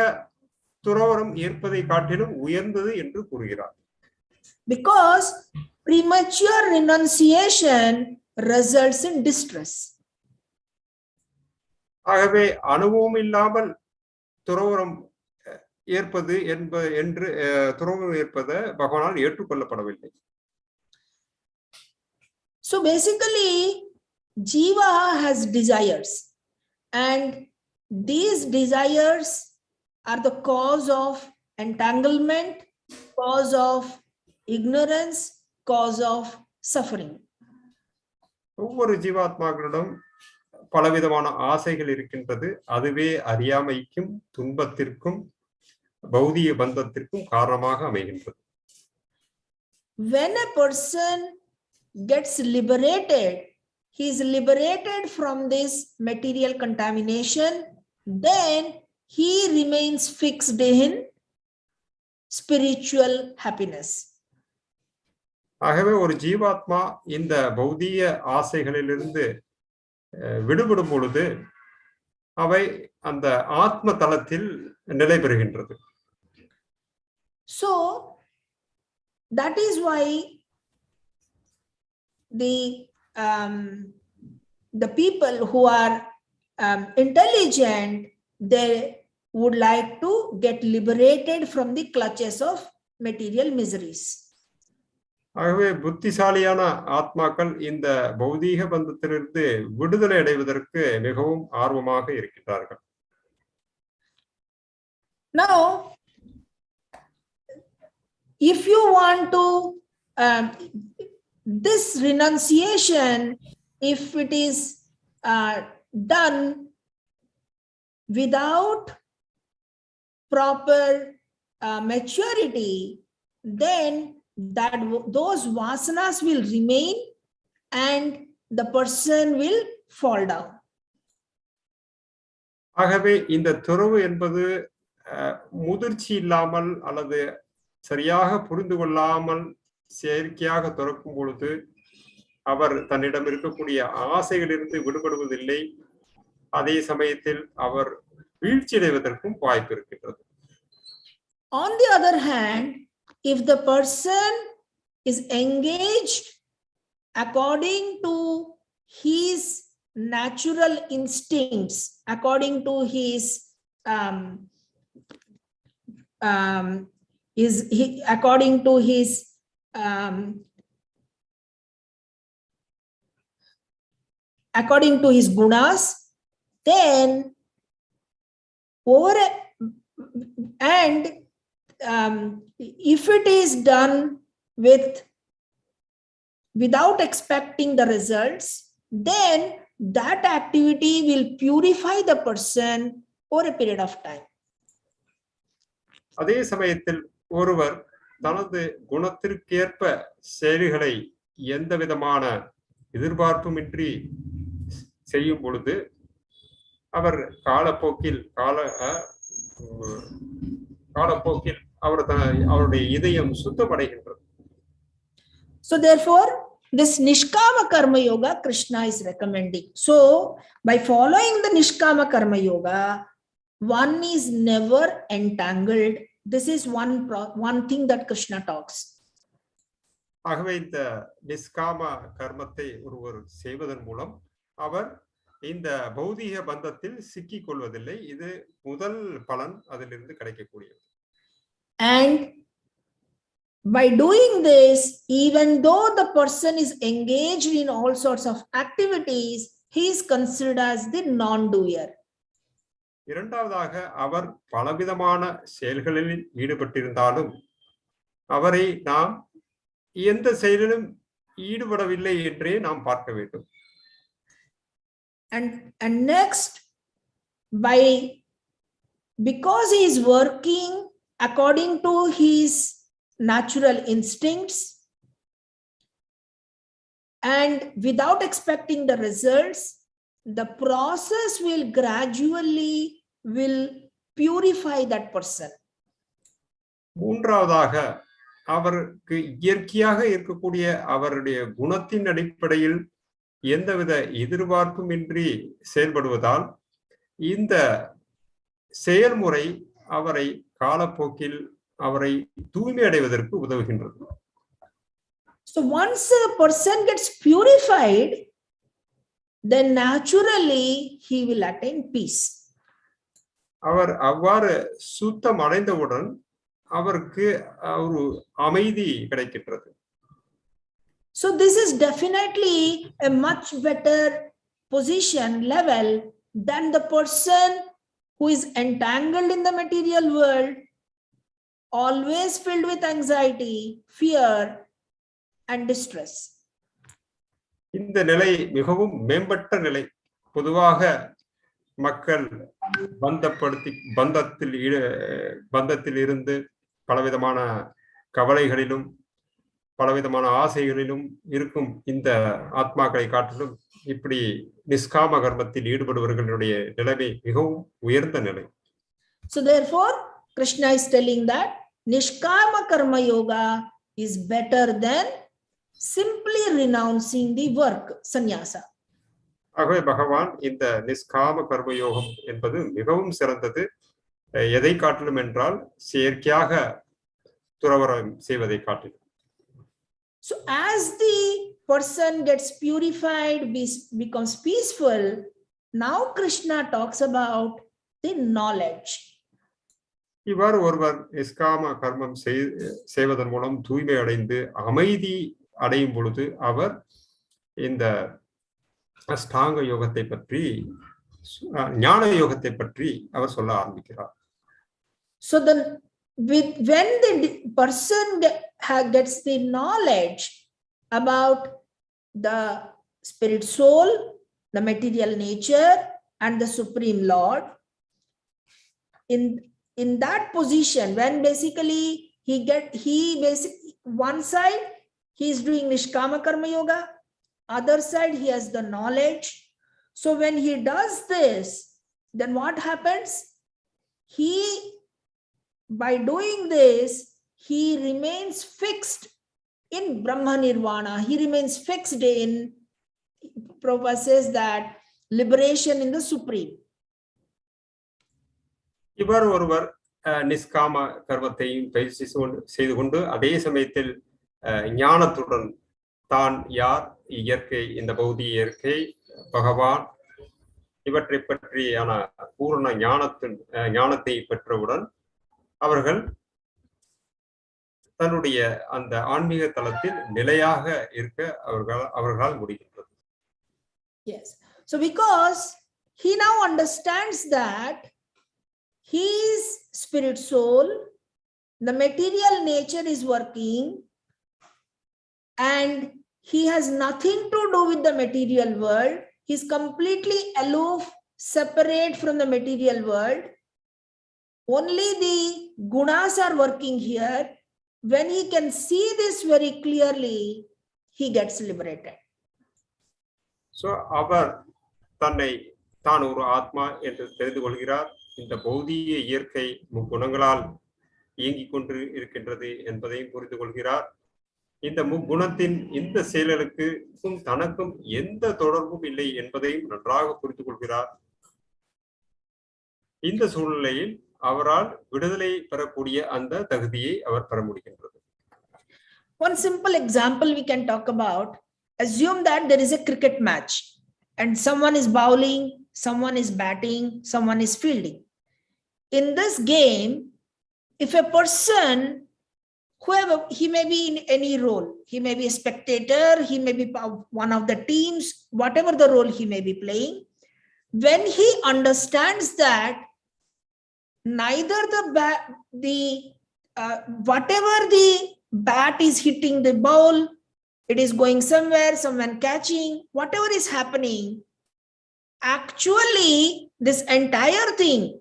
துறவரம் ஏற்பதை காட்டிலும் உயர்ந்தது என்று கூறுகிறார். Because premature renunciation results in distress. ஆகவே அனுபவம் இல்லாமல் துறவரம் ஏற்பது என்று துறவரம் ஏற்பது பகவானால் ஏற்றுக்கொள்ளப்படவில்லை. So basically jiva has desires, and these desires are the cause of entanglement, cause of ignorance, cause of suffering. ஒவ்வொரு ஜீவாத்மாக்களிடம் பலவிதமான ஆசைகள் இருக்கின்றது. அதுவே அறியாமைக்கும் துன்பத்திற்கும் பௌதிக பந்தத்திற்கும் காரணமாக அமைகின்றது. When a person gets liberated, he is liberated from this material contamination, then he remains fixed in spiritual happiness. ஆகவே ஒரு ஜீவாத்மா இந்த பௌதிக ஆசைகளிலிருந்து விடுபடும் பொழுது அவை அந்த ஆத்ம தளத்தில் நிலை பெறுகின்றது. So that is why the people who are intelligent, they would like to get liberated from the clutches of material miseries. ஆகவே புத்திசாலியான ஆத்மாக்கள் இந்த பௌதீக பந்தத்திலிருந்து விடுதலை அடைவதற்கு மிகவும் ஆர்வமாக இருக்கின்றார்கள். Now, if you want to this renunciation, if it is done without proper maturity, then those vasanas will remain and the person will fall down. ஆகவே இந்த துறவு என்பது முதிர்ச்சி இல்லாமல் அல்லது சரியாக புரிந்து கொள்ளாமல் செயற்கையாக துறக்கும் பொழுது அவர் தன்னிடம் இருக்கக்கூடிய ஆசைகளிலிருந்து விடுபடுவதில்லை. அதே சமயத்தில் அவர் வீழ்ச்சியடைவதற்கும் வாய்ப்பு இருக்கின்றது. On the other hand, if the person is engaged according to his natural instincts, according to his according to his gunas, then if it is done without expecting the results, then that activity will purify the person for a period of time. அதே சமயத்தில் ஒருவர் தனது குணத்திற்கேற்ப செயல்களை எந்த விதமான எதிர்பார்ப்புமின்றி செய்யும் பொழுது அவர் காலப்போக்கில் அவருடைய இதயம் சுத்தமடைகின்றது. So therefore this nishkama karma yoga Krishna is recommending. So by following the nishkama karma yoga, one is never entangled. This is one thing that Krishna talks. ஆகவே இந்த நிஷ்காம கர்மத்தை ஒருவர் செய்வதன் மூலம் அவர் இந்த பௌதீக பந்தத்தில் சிக்கிக் கொள்வதில்லை. இது முதல் பலன் அதிலிருந்து கிடைக்கக்கூடியது. And by doing this, even though the person is engaged in all sorts of activities, he is considered as the non-doer. இரண்டாவதாக அவர் பலவிதமான செயல்களில் ஈடுபட்டிருந்தாலும் அவரை நாம் எந்த செயலிலும் ஈடுபடவில்லை என்றே நாம் பார்க்க வேண்டும். And next, because he is working according to his natural instincts and without expecting the results, the process will gradually purify that person. மூன்றாவதாக அவருக்கு இயற்கையாக இருக்கக்கூடிய அவருடைய குணத்தின் அடிப்படையில் எந்தவித எதிர்பார்ப்புமின்றி செயல்படுவதால் இந்த செயல்முறை அவரை காலப்போக்கில் அவரை தூய்மை அடைவதற்கு உதவுகின்றது. So once a person gets purified, then naturally he will attain peace. அவர் அவ்வாறு சுத்தம் அடைந்தவுடன் அவருக்கு ஒரு அமைதி கிடைக்கின்றது. So this is definitely a much better position level than the person who is entangled in the material world, always filled with anxiety, fear and distress. இந்த நிலை மிகவும் மேம்பட்ட நிலை. பொதுவாக மக்கள் பந்தத்தில் இருந்து பலவிதமான கவலைகளிலும் பலவிதமான ஆசைகளிலும் இருக்கும் இந்த ஆத்மாக்களை காட்டிலும் இப்படி நிஷ்காம கர்மத்தில் ஈடுபடுபவர்களுடைய நிலைமை மிகவும் உயர்ந்த நிலை. So therefore Krishna is telling that nishkama karma yoga is better than simply renouncing the work, sannyasa. ஆகவே பகவான் இந்த நிஷ்காம கர்ம யோகம் என்பது மிகவும் சிறந்தது. எதை காட்டிலும் என்றால் செயற்கையாக துறவரம் செய்வதை காட்டிலும். So as the person gets purified, becomes peaceful, now Krishna talks about the knowledge. இவ்வாறு ஒருவர் நிஷ்காம கர்மம் செய்வதன் மூலம் தூய்மை அடைந்து அமைதி அடையும் பொழுது அவர் இந்த அஷ்டாங்க யோகத்தை பற்றி ஞான யோகத்தை பற்றி அவர் சொல்ல ஆரம்பிக்கிறார். So when the person gets the knowledge about the spirit soul, the material nature and the Supreme Lord, in that position, when basically one side he is doing nishkama karma yoga, other side he has the knowledge. So when he does this, then what happens? By doing this, he remains fixed in Brahma Nirvana. He remains fixed in, Prabhupada says that, liberation in the Supreme. இவர் ஒருவர் நிஷ்காம கர்மத்தையும் பயிற்சி செய்து கொண்டு அதே சமயத்தில் ஞானத்துடன் தான் யார், இயற்கை, இந்த பௌதிக இயற்கை, பகவான் இவற்றை பற்றியான பூர்ண ஞானத்தை பெற்றவுடன் அவர்கள் தன்னுடைய அந்த ஆன்மீக தளத்தில் நிலையாக இருக்க அவர்களால் முடிகின்றது. Yes. So because he now understands that his spirit soul, the material nature is working and he has nothing to do with the material world. He's completely aloof, separate from the material world. Only the gunas are working here. When he can see this very clearly, he gets liberated. So அவர் தான் ஒரு ஆத்மா என்று தெரிந்து கொள்கிறார். இந்த பௌதிக இயற்கை முக்குணங்களால் இயங்கிக் கொண்டு இருக்கின்றது என்பதையும் புரிந்து கொள்கிறார். இந்த முக்குணத்தின் இந்த செயலுக்கும் தனக்கும் எந்த தொடர்பும் இல்லை என்பதையும் நன்றாக புரிந்து கொள்கிறார். இந்த சூழ்நிலையில் அவரால் விடுதலை பெறக்கூடிய அந்த தகுதியை அவர் பெற முடிகின்றது. One simple example we can talk about. Assume that there is a cricket match and someone is bowling, someone is batting, someone is fielding. In this game, if a person, whoever, he may be in any role, he may be a spectator, he may be one of the teams, whatever the role he may be playing, when he understands that neither whatever the bat is hitting the ball, it is going somewhere, someone catching, whatever is happening, actually this entire thing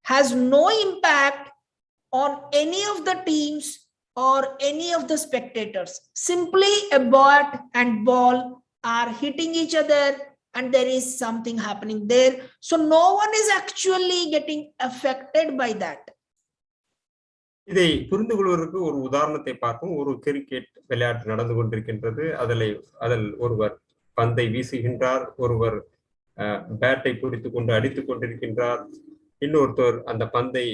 has no impact on any of the teams or any of the spectators. Simply a bat and ball are hitting each other and there is something happening there. So no one is actually getting affected by that. இதை புரிந்து கொள்வதற்கு ஒரு உதாரணத்தை பார்ப்போம். ஒரு cricket விளையாட்டு நடந்து கொண்டிருக்கின்றது. அதில் ஒருவர் பந்தை வீசுகின்றார், ஒருவர் பேட்டை பிடித்துக் கொண்டு அடித்துக் கொண்டிருக்கின்றார், இன்னொருத்தர் அந்த பந்தை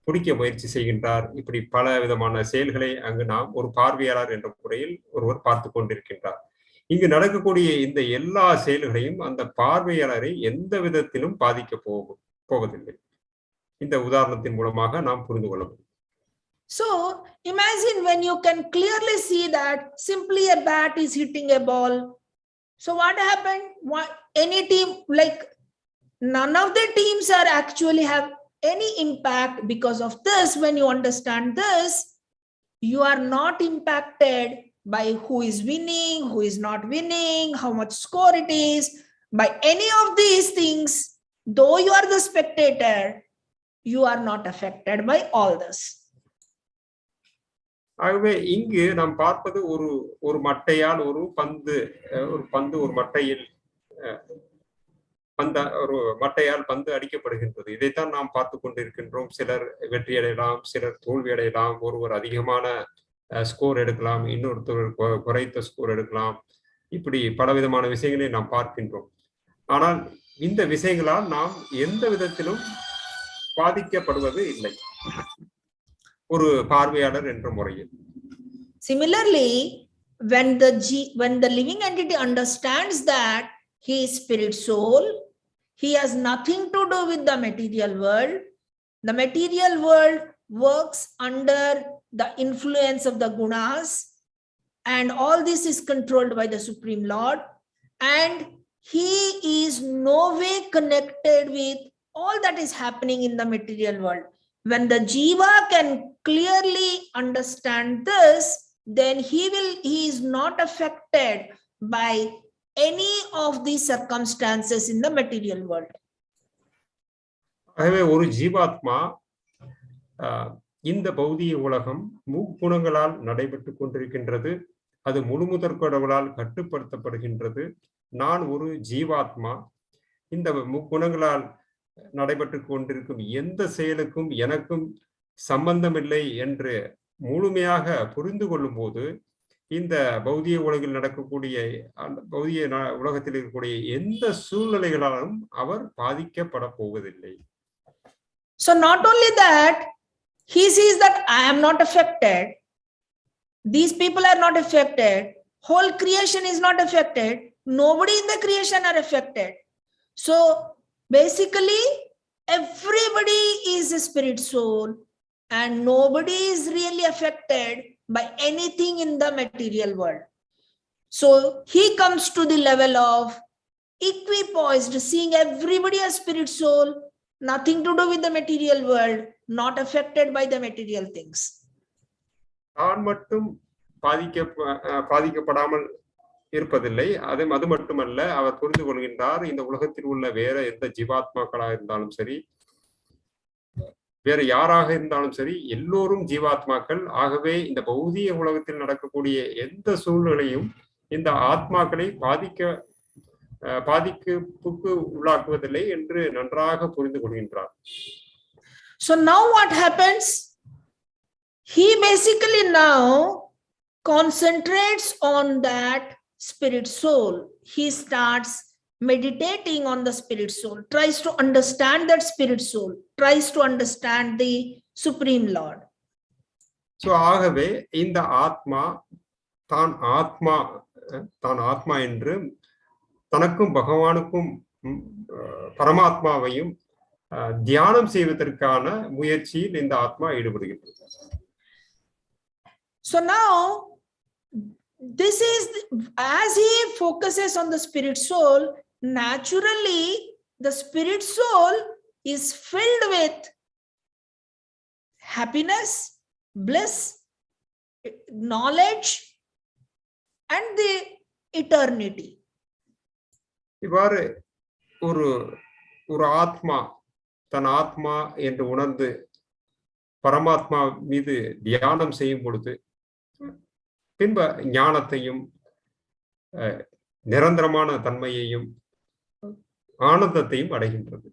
பிடிக்க முயற்சி செய்கின்றார். இப்படி பல விதமான செயல்களை அங்கு நாம் ஒரு பார்வையாளர் என்ற முறையில் ஒருவர் பார்த்து கொண்டிருக்கின்றார். இங்கு நடக்கக்கூடிய இந்த எல்லா செயல்களையும் அந்த பார்வையாளரை எந்த விதத்திலும் பாதிக்க போவதில்லை. இந்த உதாரணத்தின் மூலமாக நாம் புரிந்து கொள்ள முடியும். So imagine when you can clearly see that simply a bat is hitting a ball. So what happened? Any team, like none of the teams are actually have any impact because of this. When you understand this, you are not impacted by who is winning, who is not winning, how much score it is, by any of these things. Though you are the spectator, you are not affected by all this. ஆகவே இங்கு நாம் பார்ப்பது ஒரு மட்டையால் ஒரு மட்டையால் பந்து அடிக்கப்படுகின்றது. இதைத்தான் நாம் பார்த்து கொண்டிருக்கின்றோம். சிலர் வெற்றி அடையலாம், சிலர் தோல்வி அடையலாம், ஒருவர் அதிகமான ஸ்கோர் எடுக்கலாம், இன்னொருத்தர் குறைத்த ஸ்கோர் எடுக்கலாம். இப்படி பலவிதமான விஷயங்களை நாம் பார்க்கின்றோம். ஆனால் இந்த விஷயங்களால் நாம் எந்த விதத்திலும் பாதிக்கப்படுவது இல்லை ஒரு பார்வையாளர் என்ற முறையில். Similarly, when the living entity understands that he is spirit soul, he has nothing to do with the material world. The material world works under the influence of the gunas, and all this is controlled by the Supreme Lord, and he is no way connected with all that is happening in the material world. When the jiva can clearly understand this, then he is not affected by any of these circumstances in the material world. ஆகவே ஒரு ஜீவாத்மா இந்த பௌதிக உலகம் முக்குணங்களால் நடைபெற்றுக் கொண்டிருக்கின்றது. அது முழுமுதற் கடவுளால் கட்டுப்படுத்தப்படுகின்றது. நான் ஒரு ஜீவாத்மா. இந்த முக்குணங்களால் நடைபெற்றுக் கொண்டிருக்கும் எந்த செயலுக்கும் எனக்கும் சம்பந்தமில்லை என்று முழுமையாக புரிந்து கொள்ளும் போது இந்த பௌதிக உலகில் நடக்கக்கூடிய பௌதிக உலகத்தில் இருக்கக்கூடிய எந்த சூழ்நிலைகளாலும் அவர் பாதிக்கப்பட போவதில்லை. So not only that, he sees that I am not affected, these people are not affected, whole creation is not affected, nobody in the creation are affected. So basically, everybody is a spirit soul and nobody is really affected by anything in the material world. So he comes to the level of equipoised, seeing everybody as spirit soul, nothing to do with the material world, not affected by the material things. தான் மட்டும் பாதிக்கப்படாமல் இருப்பதில்லை. அது மட்டுமல்ல, அவர் புரிந்து கொள்கின்றார் இந்த உலகத்தில் உள்ள வேற எந்த ஜீவாத்மாக்களாக இருந்தாலும் சரி, வேற யாராக இருந்தாலும் சரி, எல்லோரும் ஜீவாத்மாக்கள். ஆகவே இந்த பௌதிக உலகத்தில் நடக்கக்கூடிய எந்த சூழ்நிலையும் இந்த ஆத்மாக்களை பாதிப்புக்கு உள்ளாக்குவதில்லை என்று நன்றாக புரிந்து கொள்கின்றார். So now what happens? He basically now concentrates on that spirit soul. He starts meditating on the spirit soul, tries to understand that spirit soul, tries to understand the Supreme Lord. So ஆகவே இந்த ஆத்மா தான் ஆத்மா என்று தனக்கும் பகவானுக்கும் பரமாத்மாவையும் தியானம் செய்வதற்கான முயற்சியில் இந்த ஆத்மா ஈடுபடுகிறது. So now this is as he focuses on the spirit soul, naturally the spirit soul is filled with happiness, bliss, knowledge, and the eternity. இவ்வாறு ஒரு ஒரு ஆத்மா தன் ஆத்மா என்று உணர்ந்து பரமாத்மா மீது தியானம் செய்யும் பொழுது பின்ப ஞானத்தையும் நிரந்தரமான தன்மையையும் ஆனந்தத்தையும் அடைகின்றது.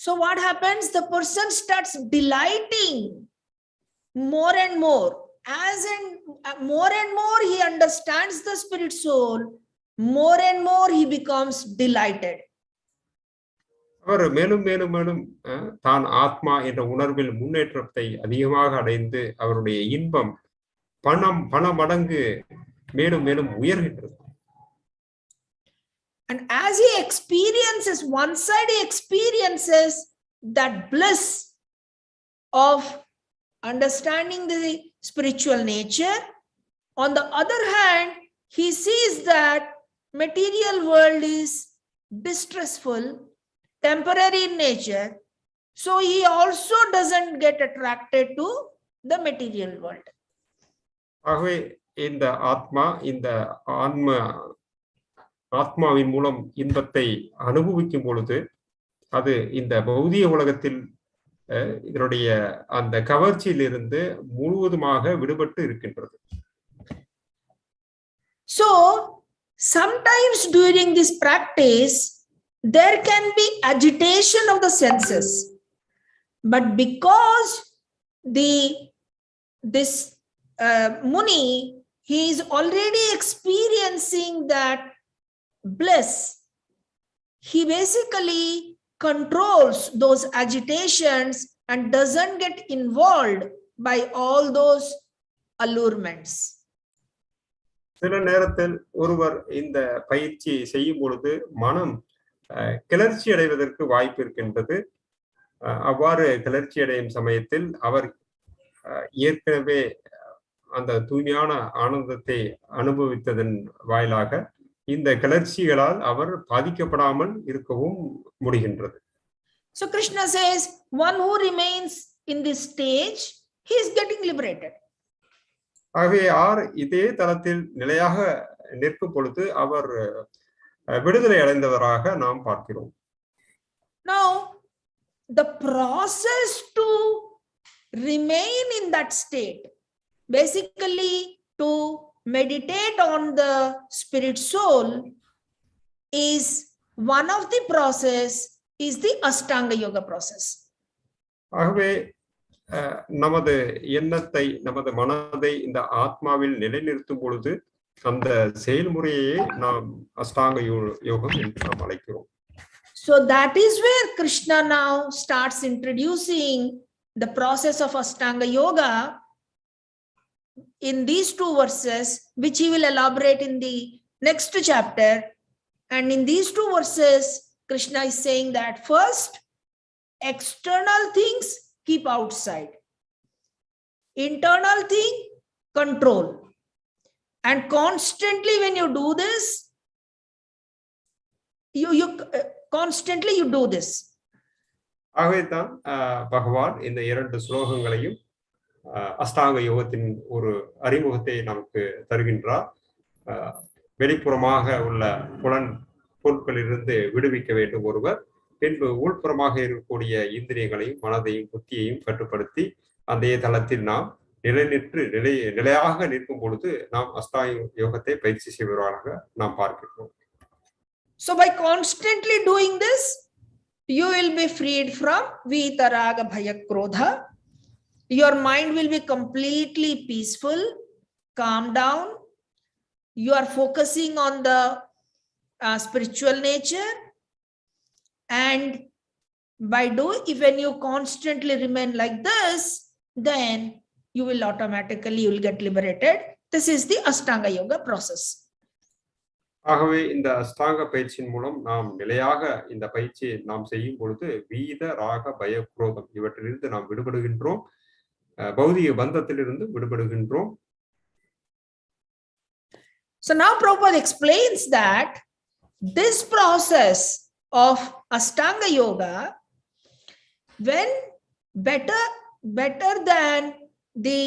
So what happens? The person starts delighting more and more. As in more and more he understands the spirit soul, more and more he becomes delighted. அவர் மேலும் மேலும் மேலும் தான் ஆத்மா என்ற உணர்வில் முன்னேற்றத்தை அதிகமாக அடைந்து அவருடைய இன்பம் பல மடங்கு மேலும் மேலும் உயர்கின்றது. And as he experiences, one side he experiences that bliss of understanding the spiritual nature. On the other hand, he sees that material world is distressful, temporary in nature. So he also doesn't get attracted to the material world. ஆகவே இந்த ஆத்மாவின் மூலம் இன்பத்தை அனுபவிக்கும் பொழுது அது இந்த பௌதிக உலகத்தில் இதனுடைய அந்த கவர்ச்சியிலிருந்து முழுவதுமாக விடுபட்டு இருக்கின்றது. So sometimes during this practice there can be agitation of the senses, but because this Muni, he is already experiencing that bliss, he basically controls those agitations and doesn't get involved by all those allurements. சில நேரத்தில் ஒருவர் இந்த பயிற்சி செய்யும் பொழுது மனம் கிளர்ச்சி அடைவதற்கு வாய்ப்பு இருக்கின்றது. அவ்வாறு கிளர்ச்சி அடையும் சமயத்தில் அவர் ஏற்கனவே அந்த தூய்மையான ஆனந்தத்தை அனுபவித்ததன் வாயிலாக இந்த கிளர்ச்சிகளால் அவர் பாதிக்கப்படாமல் இருக்கவும் முடிகின்றது. So Krishna says, one who remains in this stage, he is getting liberated. ஆகவே யார் இதே தளத்தில் நிலையாக நிற்கும் பொழுது அவர் விடுதலை அடைந்தவராக நாம் பார்க்கிறோம். Now, the process to remain in that state, basically to meditate on the spirit soul, is one of the process is the astanga yoga process. ஆகவே நமது எண்ணத்தை நமது மனதை இந்த ஆத்மாவில் நிலைநிறுத்தும் பொழுது அந்த செயல்முறையை நாம் அஷ்டாங்க யோகம் என்று நாம் அழைக்கிறோம். So that is where Krishna now starts introducing the process of astanga yoga in these two verses, which he will elaborate in the next chapter. And in these two verses, Krishna is saying that first, external things keep outside. Internal thing, control. And constantly when you do this, constantly you do this. ஆகவே தான் பகவான் இந்த இரண்டு ஸ்லோகங்களையும் அஷ்டாங்க யோகத்தின் ஒரு அறிமுகத்தை நமக்கு தருகின்றார். வெளிப்புறமாக உள்ள பொருட்களிலிருந்து விடுவிக்க வேண்டும் ஒருவர், பின்பு உள்புறமாக இருக்கக்கூடிய இந்திரியங்களையும் மனதையும் புத்தியையும் கட்டுப்படுத்தி அதே தளத்தில் நாம் நிலையாக நிற்கும் பொழுது நாம் அஷ்டாங்க யோகத்தை பயிற்சி செய்வதாக நாம் பார்க்கிறோம். So by constantly doing this, you will be freed from vigatecchā-bhaya-krodho. Your mind will be completely peaceful, calm down. You are focusing on the spiritual nature, and when you constantly remain like this, then you will automatically get liberated. This is the astanga yoga process. ஆகவே இந்த அஷ்டாங்க பயிற்சியின் மூலம் நாம் நிலையாக இந்த பயிற்சியை நாம் செய்யும் பொழுது வீத ராக பய குரோதம் இவற்றிலிருந்து நாம் விடுபடுகின்றோம், பௌதிக பந்தத்திலிருந்து விடுபடுகின்றோம். So now Prabhupada explains that this process of astanga yoga, when better than the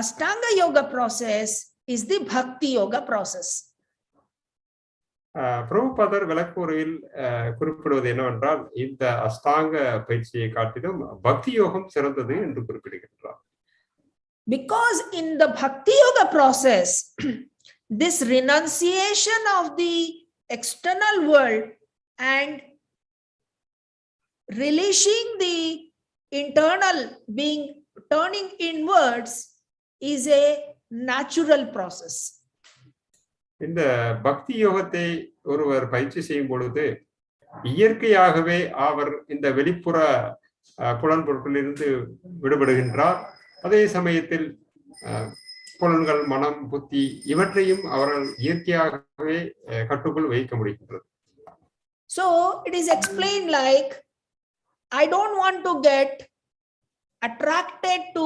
astanga yoga process, is the bhakti yoga process. பிரபுபாதர் விளக்குரையில் குறிப்பிடுவது என்னவென்றால் இந்த அஷ்டாங்க பயிற்சியை காட்டிலும் பக்தி யோகம் சிறந்தது என்று குறிப்பிடுகின்றார். Because in the bhakti yoga process, this renunciation of the external world and releasing the internal being turning inwards is a natural process. இந்த பக்தி யோகத்தை ஒருவர் பயிற்சி செய்யும் பொழுது இயற்கையாகவே அவர் இந்த வெளிப்புற புலன்பொருட்களிலிருந்து விடுபடுகின்றார். அதே சமயத்தில் புலன்கள், மனம், புத்தி இவற்றையும் அவர்கள் இயற்கையாகவே கட்டுக்குள் வைக்க முடிகின்றது. So it is explained like, I don't want to get attracted to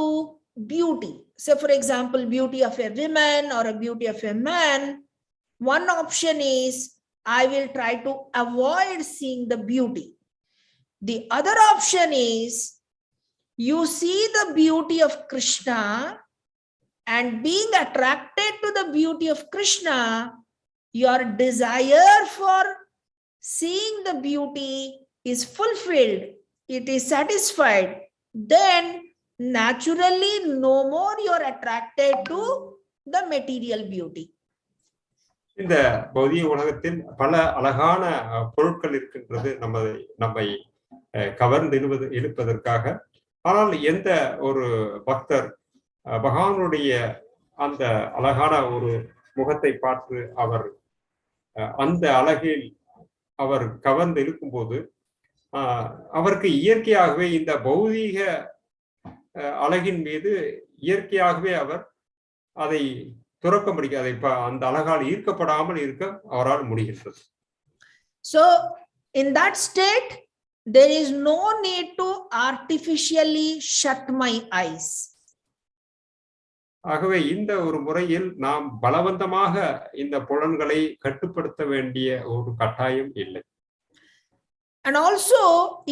beauty. Say for example, beauty of a woman or a beauty of a man. One option is I will try to avoid seeing the beauty. The other option is you see the beauty of Krishna and being attracted to the beauty of Krishna, your desire for seeing the beauty is fulfilled, it is satisfied, then naturally no more you are attracted to the material beauty. இந்த பௌதிக உலகத்தில் பல அழகான பொருட்கள் இருக்கின்றது நம்மை கவர்ந்து இழுப்பதற்காக. ஆனால் எந்த ஒரு பக்தர் பகவானுடைய அந்த அழகான ஒரு முகத்தை பார்த்து அவர் அந்த அழகில் அவர் கவர்ந்து இழுக்கும் போது அவருக்கு இயற்கையாகவே இந்த பௌதீக அழகின் மீது இயற்கையாகவே அவர் அதை துறக்க முடியாது. அந்த அழகால் ஈர்க்கப்படாமல் இருக்க அவரால் முடிகின்றது. So in that state there is no need to artificially shut my eyes. ஆகவே இந்த ஒரு முறையில் நாம் பலவந்தமாக இந்த புலன்களை கட்டுப்படுத்த வேண்டிய ஒரு கட்டாயம் இல்லை. And also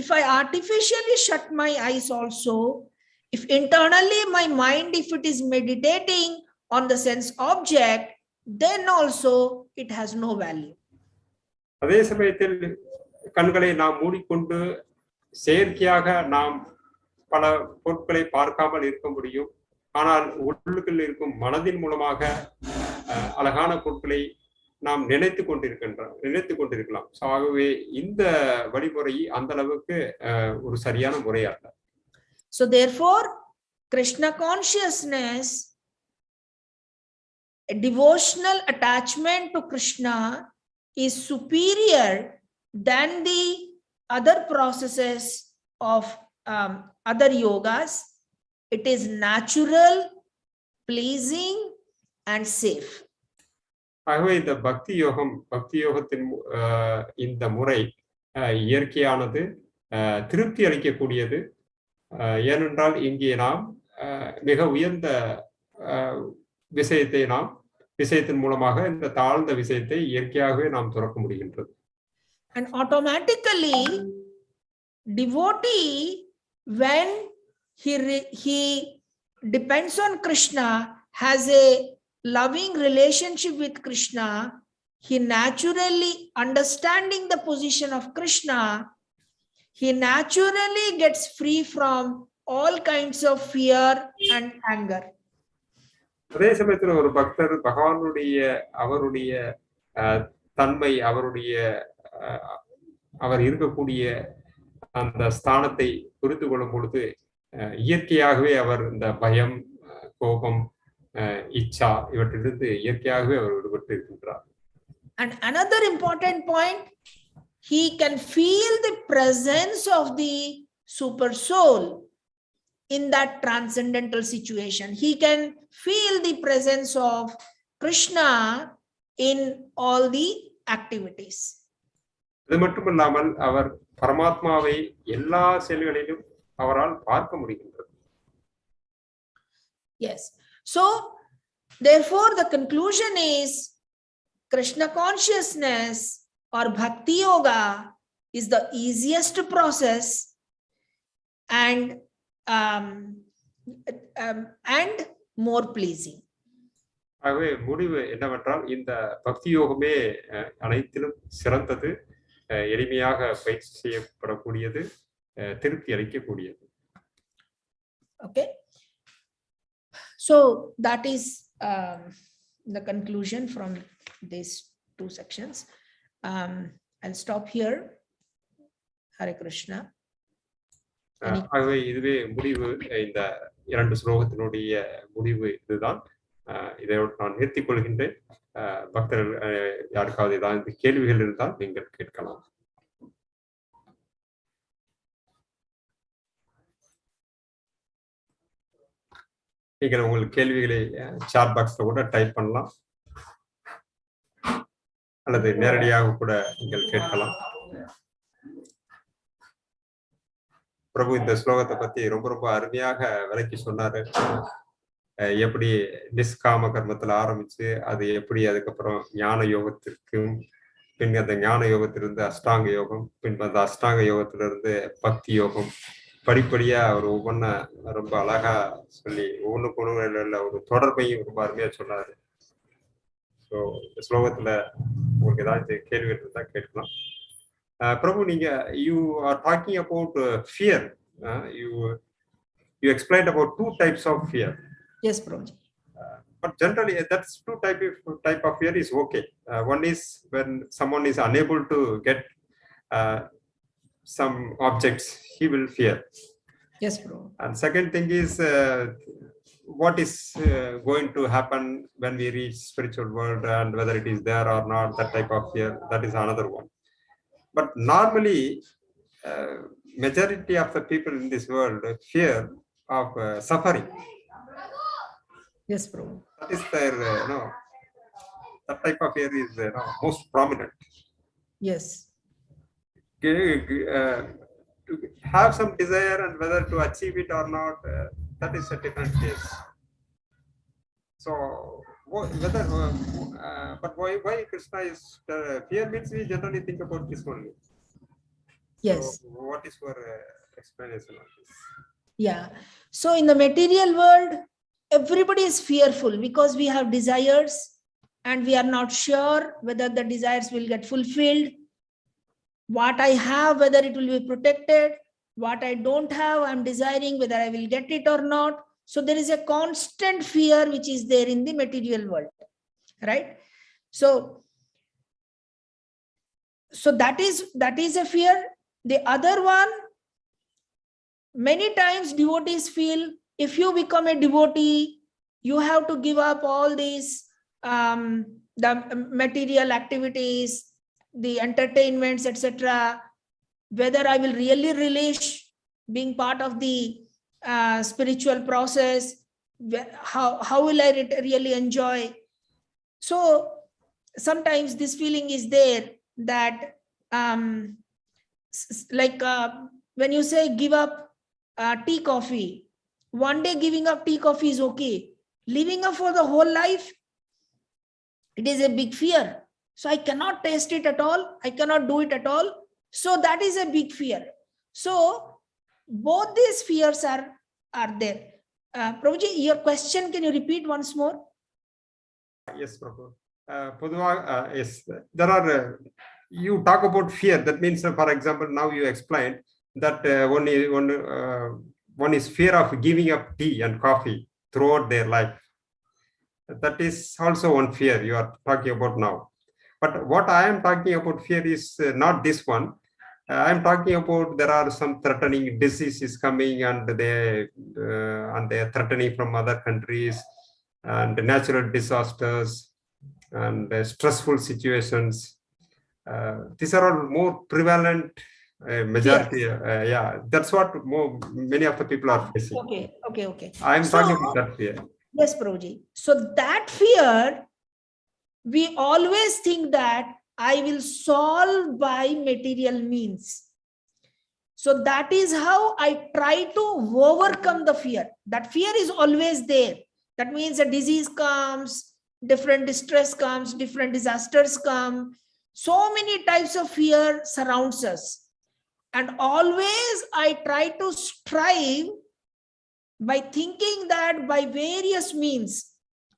if I artificially shut my eyes also, if internally my mind, if it is meditating on the sense object, then also it has no value. அதே சமயத்தில் கண்களை நாம் மூடிக்கொண்டு செயற்கையாக நாம் பல பொருட்களை பார்க்காமல் இருக்க முடியும். ஆனால் உள்ளுக்குள் இருக்கும் மனதின் மூலமாக அழகான பொருட்களை நாம் நினைத்து கொண்டிருக்கலாம். ஆகவே இந்த வழிமுறை அந்த அளவுக்கு ஒரு சரியான முறை அல்ல. So therefore Krishna consciousness, a devotional attachment to Krishna is superior than the other processes of other yogas. It is natural, pleasing and safe. ஆகவே இந்த பக்தி யோகத்தின் இந்த முறை இயற்கையானது, திருப்தி அளிக்கக்கூடியது. ஏனென்றால் இங்கே நாம் மிக உயர்ந்த விஷயத்தின் மூலமாக இந்த தாழ்ந்த விஷயத்தை இயற்கையாகவே நாம் துறக்க முடிகின்றது. And automatically devotee, when he depends on Krishna, has a loving relationship with Krishna, he naturally understanding the position of Krishna, he naturally gets free from all kinds of fear and anger. அதே சமயத்தில் ஒரு பக்தர் பகவானுடைய அவருடைய தன்மை, அவர் இருக்கக்கூடிய அந்த ஸ்தானத்தை புரிந்து கொள்ளும் பொழுது இயற்கையாகவே அவர் இந்த பயம், கோபம், இச்சா இவற்றிலிருந்து இயற்கையாகவே அவர் விடுபட்டு இருக்கின்றார். And another important point, he can feel the presence of the super soul in that transcendental situation. He can feel the presence of Krishna in all the activities. இது மட்டுமல்லாமல் அவர் பரமாத்மாவை எல்லா செயல்களிலும் அவரால் பார்க்க முடிகின்றது. Yes. So therefore the conclusion is Krishna consciousness or bhakti yoga is the easiest process and more pleasing. ஆகவே முடிவு என்னவென்றால் இந்த பக்தி யோகமே அனைத்திலும் சிறந்தது, எளிமையாக பயிற்சி செய்யப்படக்கூடியது, திருப்தி அளிக்கக்கூடியது. Okay, so that is the conclusion from these two sections. I'll stop here. Hare Krishna. ஆகவே இதுவே முடிவு, இந்த 2 ஸ்லோகத்தினுடைய முடிவு இதுதான். இதையோடு நான் நிறுத்திக் கொள்கின்றேன். பக்தர்கள் யாருக்காவது ஏதாவது கேள்விகள் இருந்தால் நீங்கள் கேட்கலாம். நீங்கள் உங்கள் கேள்விகளை சாட் பாக்ஸ்ல கூட டைப் பண்ணலாம், அல்லது நேரடியாக கூட நீங்கள் கேட்கலாம். பிரபு இந்த ஸ்லோகத்தை பத்தி ரொம்ப ரொம்ப அருமையாக விளக்கி சொன்னாரு. எப்படி நிஷ்காம கர்மத்துல ஆரம்பிச்சு அது எப்படி அதுக்கப்புறம் ஞான யோகத்திற்கும், பின் அந்த ஞான யோகத்திலிருந்து அஷ்டாங்க யோகம், பின் அந்த அஷ்டாங்க யோகத்திலிருந்து பக்தி யோகம், படிப்படியா அவர் ஒவ்வொன்ன ரொம்ப அழகா சொல்லி ஒவ்வொன்றுக்கு ஒன்று ஒரு தொடர்பையும் ரொம்ப அருமையா சொன்னாரு. ஸோ இந்த ஸ்லோகத்துல உங்களுக்கு ஏதாவது கேள்வி இருந்தா கேட்கலாம். பிரபு, நீங்க you are talking about fear. You explained about 2 types of fear. Yes, Prabhuji. But generally, that's 2 type of fear is okay. One is when someone is unable to get some objects, he will fear. Yes, Prabhu. And second thing is what is going to happen when we reach spiritual world, and whether it is there or not, that type of fear, that is another one. But normally, majority of the people in this world fear of suffering. Yes, Prabhu. That is their, that type of fear is most prominent. Yes. To have some desire and whether to achieve it or not, that is a different case. So, whether, but why Krishna is fear means we generally think about this only. Yes. So, what is your explanation on this? Yeah. So in the material world, everybody is fearful because we have desires and we are not sure whether the desires will get fulfilled. What I have, whether it will be protected. What I don't have, I'm desiring whether I will get it or not. So there is a constant fear which is there in the material world, right? So that is a fear. The other one, many times devotees feel if you become a devotee, you have to give up all these the material activities, the entertainments, etc. Whether I will really relish being part of the spiritual process, how will I really enjoy? So sometimes this feeling is there that when you say give up tea, coffee, one day giving up tea, coffee is okay. Leaving up for the whole life, it is a big fear. So I cannot taste it at all. I cannot do it at all. So that is a big fear. So both these fears are there. Prabhuji, your question, can you repeat once more? Yes, Prabhu. Yes, there are, you talk about fear. That means, for example, now you explained that one is fear of giving up tea and coffee throughout their life. That is also one fear you are talking about now. But what I am talking about fear is not this one. I am talking about there are some threatening diseases coming, and they are threatening from other countries, and natural disasters and stressful situations. These are all more prevalent. Majority, yeah, that's what many of the people are facing. Okay. I am talking about that fear. Yes, Prabhuji. So that fear, we always think that I will solve by material means. So that is how I try to overcome the fear. That fear is always there. That means a disease comes, different distress comes, different disasters come. So many types of fear surrounds us. And always I try to strive by thinking that by various means,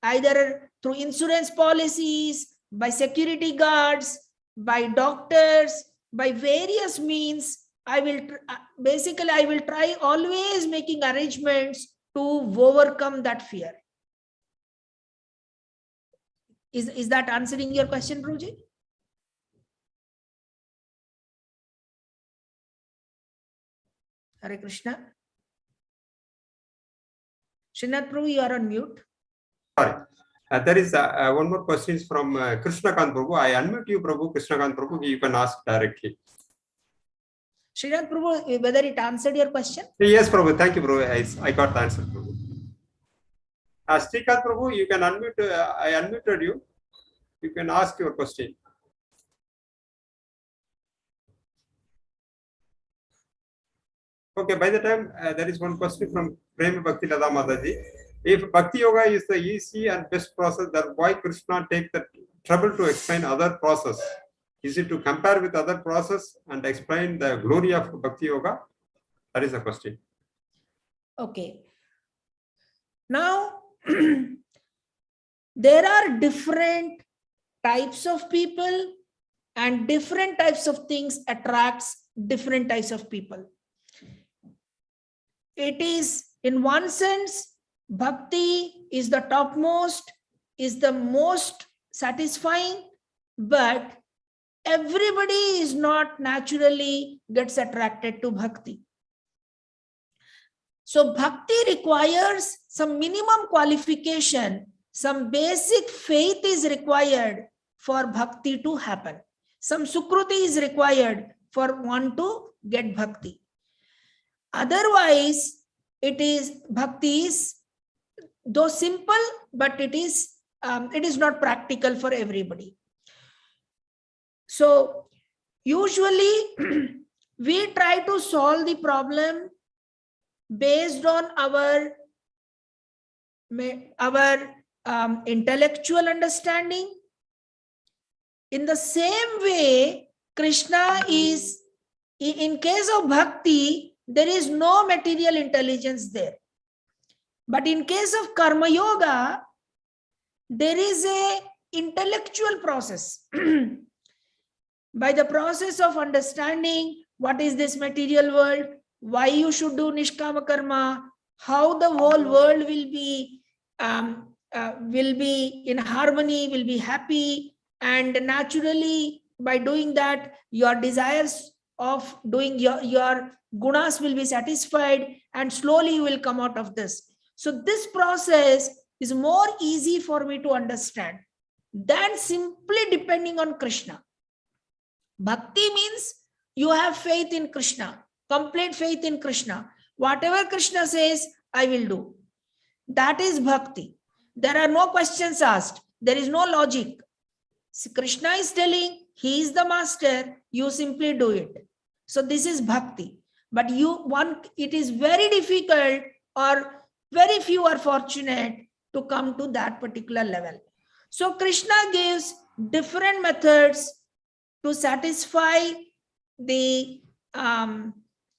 either through insurance policies, by security guards, by doctors, by various means. I will try always making arrangements to overcome that fear. Is that answering your question, Prabhuji? Hare Krishna. Srinath Prabhu, you are on mute. Sorry. There is one more question from Krishnakant Prabhu. I unmute you, Prabhu. Krishnakant Prabhu, you can ask directly. Srinath Prabhu, whether it answered your question? Yes, Prabhu. Thank you, Prabhu. I got the answer, Prabhu. Srikant Prabhu, you can unmute. I unmuted you. You can ask your question. Okay, by the time there is one question from Prema Bhakti Lada Mataji. If Bhakti Yoga is the easy and best process, then why Krishna take the trouble to explain other process? Is it to compare with other process and explain the glory of Bhakti Yoga? That is the question. Okay. Now, there are different types of people, and different types of things attracts different types of people. It is, in one sense, bhakti is the topmost, is the most satisfying, but everybody is not naturally gets attracted to bhakti. So bhakti requires some minimum qualification, some basic faith is required for bhakti to happen. Some sukruti is required for one to get bhakti. Otherwise, bhakti is though simple, but it is not practical for everybody. So usually we try to solve the problem based on our intellectual understanding. In the same way, Krishna is, in case of bhakti, there is no material intelligence there. But in case of karma yoga, there is a intellectual process. By the process of understanding what is this material world, why you should do nishkama karma, how the whole world will be in harmony, will be happy, and naturally by doing that, your desires of doing your gunas will be satisfied, and slowly you will come out of this. So this process is more easy for me to understand than simply depending on Krishna. Bhakti means you have faith in Krishna, complete faith in Krishna. Whatever Krishna says, I will do. That is bhakti. There are no questions asked. There is no logic. So Krishna is telling, he is the master, you simply do it. So this is bhakti. But it is very difficult, or very few are fortunate to come to that particular level. So Krishna gives different methods to satisfy the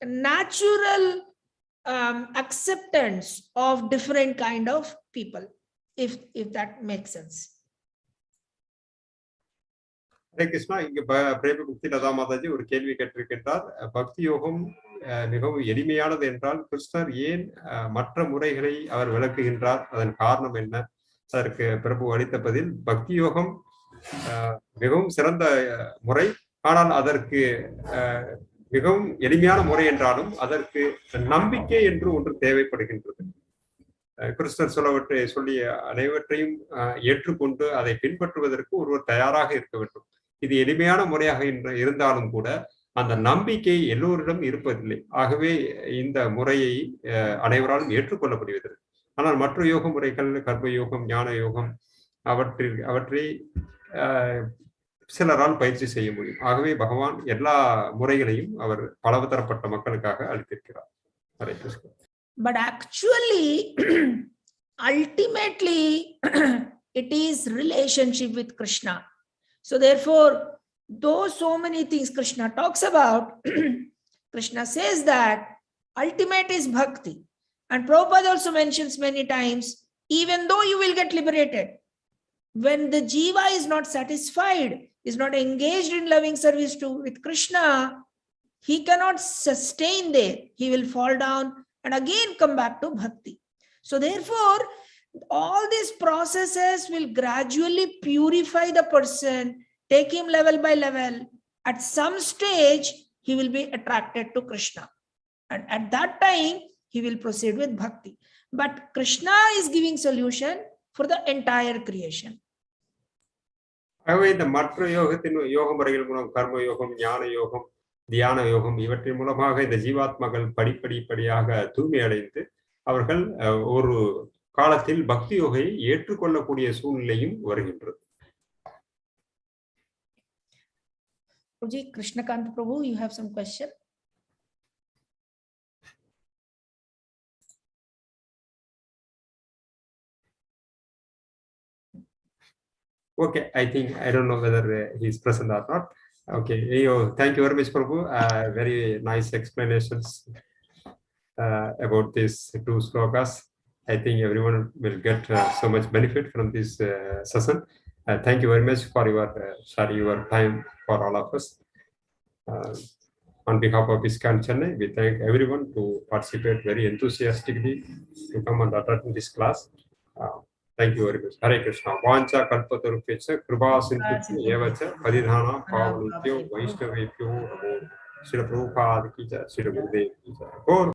natural acceptance of different kind of people, if that makes sense. Hare Krishna, இங்க பிரேம பக்தி லதா மாதாஜி ஒரு கேள்வி கேட்டிருக்கின்றார். பக்தி யோகம் மிகவும் எளிமையானது என்றால் கிருஷ்ணர் ஏன் மற்ற முறைகளை அவர் விளக்குகின்றார்? அதன் காரணம் என்ன? அதற்கு பிரபு அளித்த பதில், பக்தி யோகம் மிகவும் சிறந்த முறை, ஆனால் அதற்கு மிகவும் எளிமையான முறை என்றாலும் அதற்கு நம்பிக்கை என்று ஒன்று தேவைப்படுகின்றது. கிருஷ்ணர் சொல்லிய அனைவற்றையும் ஏற்றுக்கொண்டு அதை பின்பற்றுவதற்கு ஒருவர் தயாராக இருக்க வேண்டும். இது எளிமையான முறையாக இருந்தாலும் கூட அந்த நம்பிக்கை எல்லோரிடம் இருப்பதில்லை. ஆகவே இந்த முறையை அனைவராலும் ஏற்றுக்கொள்ளப்படுவதில்லை. ஆனால் மற்ற யோக முறைகள், கர்ம யோகம், ஞான யோகம், அவற்றை சிலரால் பயிற்சி செய்ய முடியும். ஆகவே பகவான் எல்லா முறைகளையும் அவர் பலதரப்பட்ட மக்களுக்காக அளித்திருக்கிறார். Hare Krishna. But actually, ultimately, it is relationship with Krishna. So therefore, though so many things Krishna talks about, Krishna says that ultimate is bhakti. And Prabhupada also mentions many times, even though you will get liberated, when the jiva is not satisfied, is not engaged in loving service with Krishna, he cannot sustain there. He will fall down and again come back to bhakti. So therefore, all these processes will gradually purify the person, take him level by level. At some stage, he will be attracted to Krishna. And at that time, he will proceed with bhakti. But Krishna is giving solution for the entire creation. ஆகவே இந்த மற்ற யோகத்தின் யோக முறைகள் மூலம் கர்ம யோகம், ஞான யோகம், தியான யோகம் இவற்றின் மூலமாக இந்த ஜீவாத்மாக்கள் படிப்படியாக தூய்மை அடைந்து அவர்கள் ஒரு காலத்தில் பக்தி யோகையை ஏற்றுக்கொள்ளக்கூடிய சூழ்நிலையும் வருகின்றது. Krishnakant Prabhu, you have some question? Okay, I don't know whether he's present or not. Okay, thank you very much, Prabhu. Very nice explanations about these two slokas. I think everyone will get so much benefit from this session. Thank you very much for your time for all of us. On behalf of ISKCON Chennai, we thank everyone to participate very enthusiastically to come and attend this class. Thank you very much. Hare Krishna. Vancha kalpatarupyecha kṛtvā sindhubhyo eva ca padidhānaṁ pāvanebhyo vaishnavebhyo namo. Srila Prabhupada ki jai. Srila Gurudev ki jai.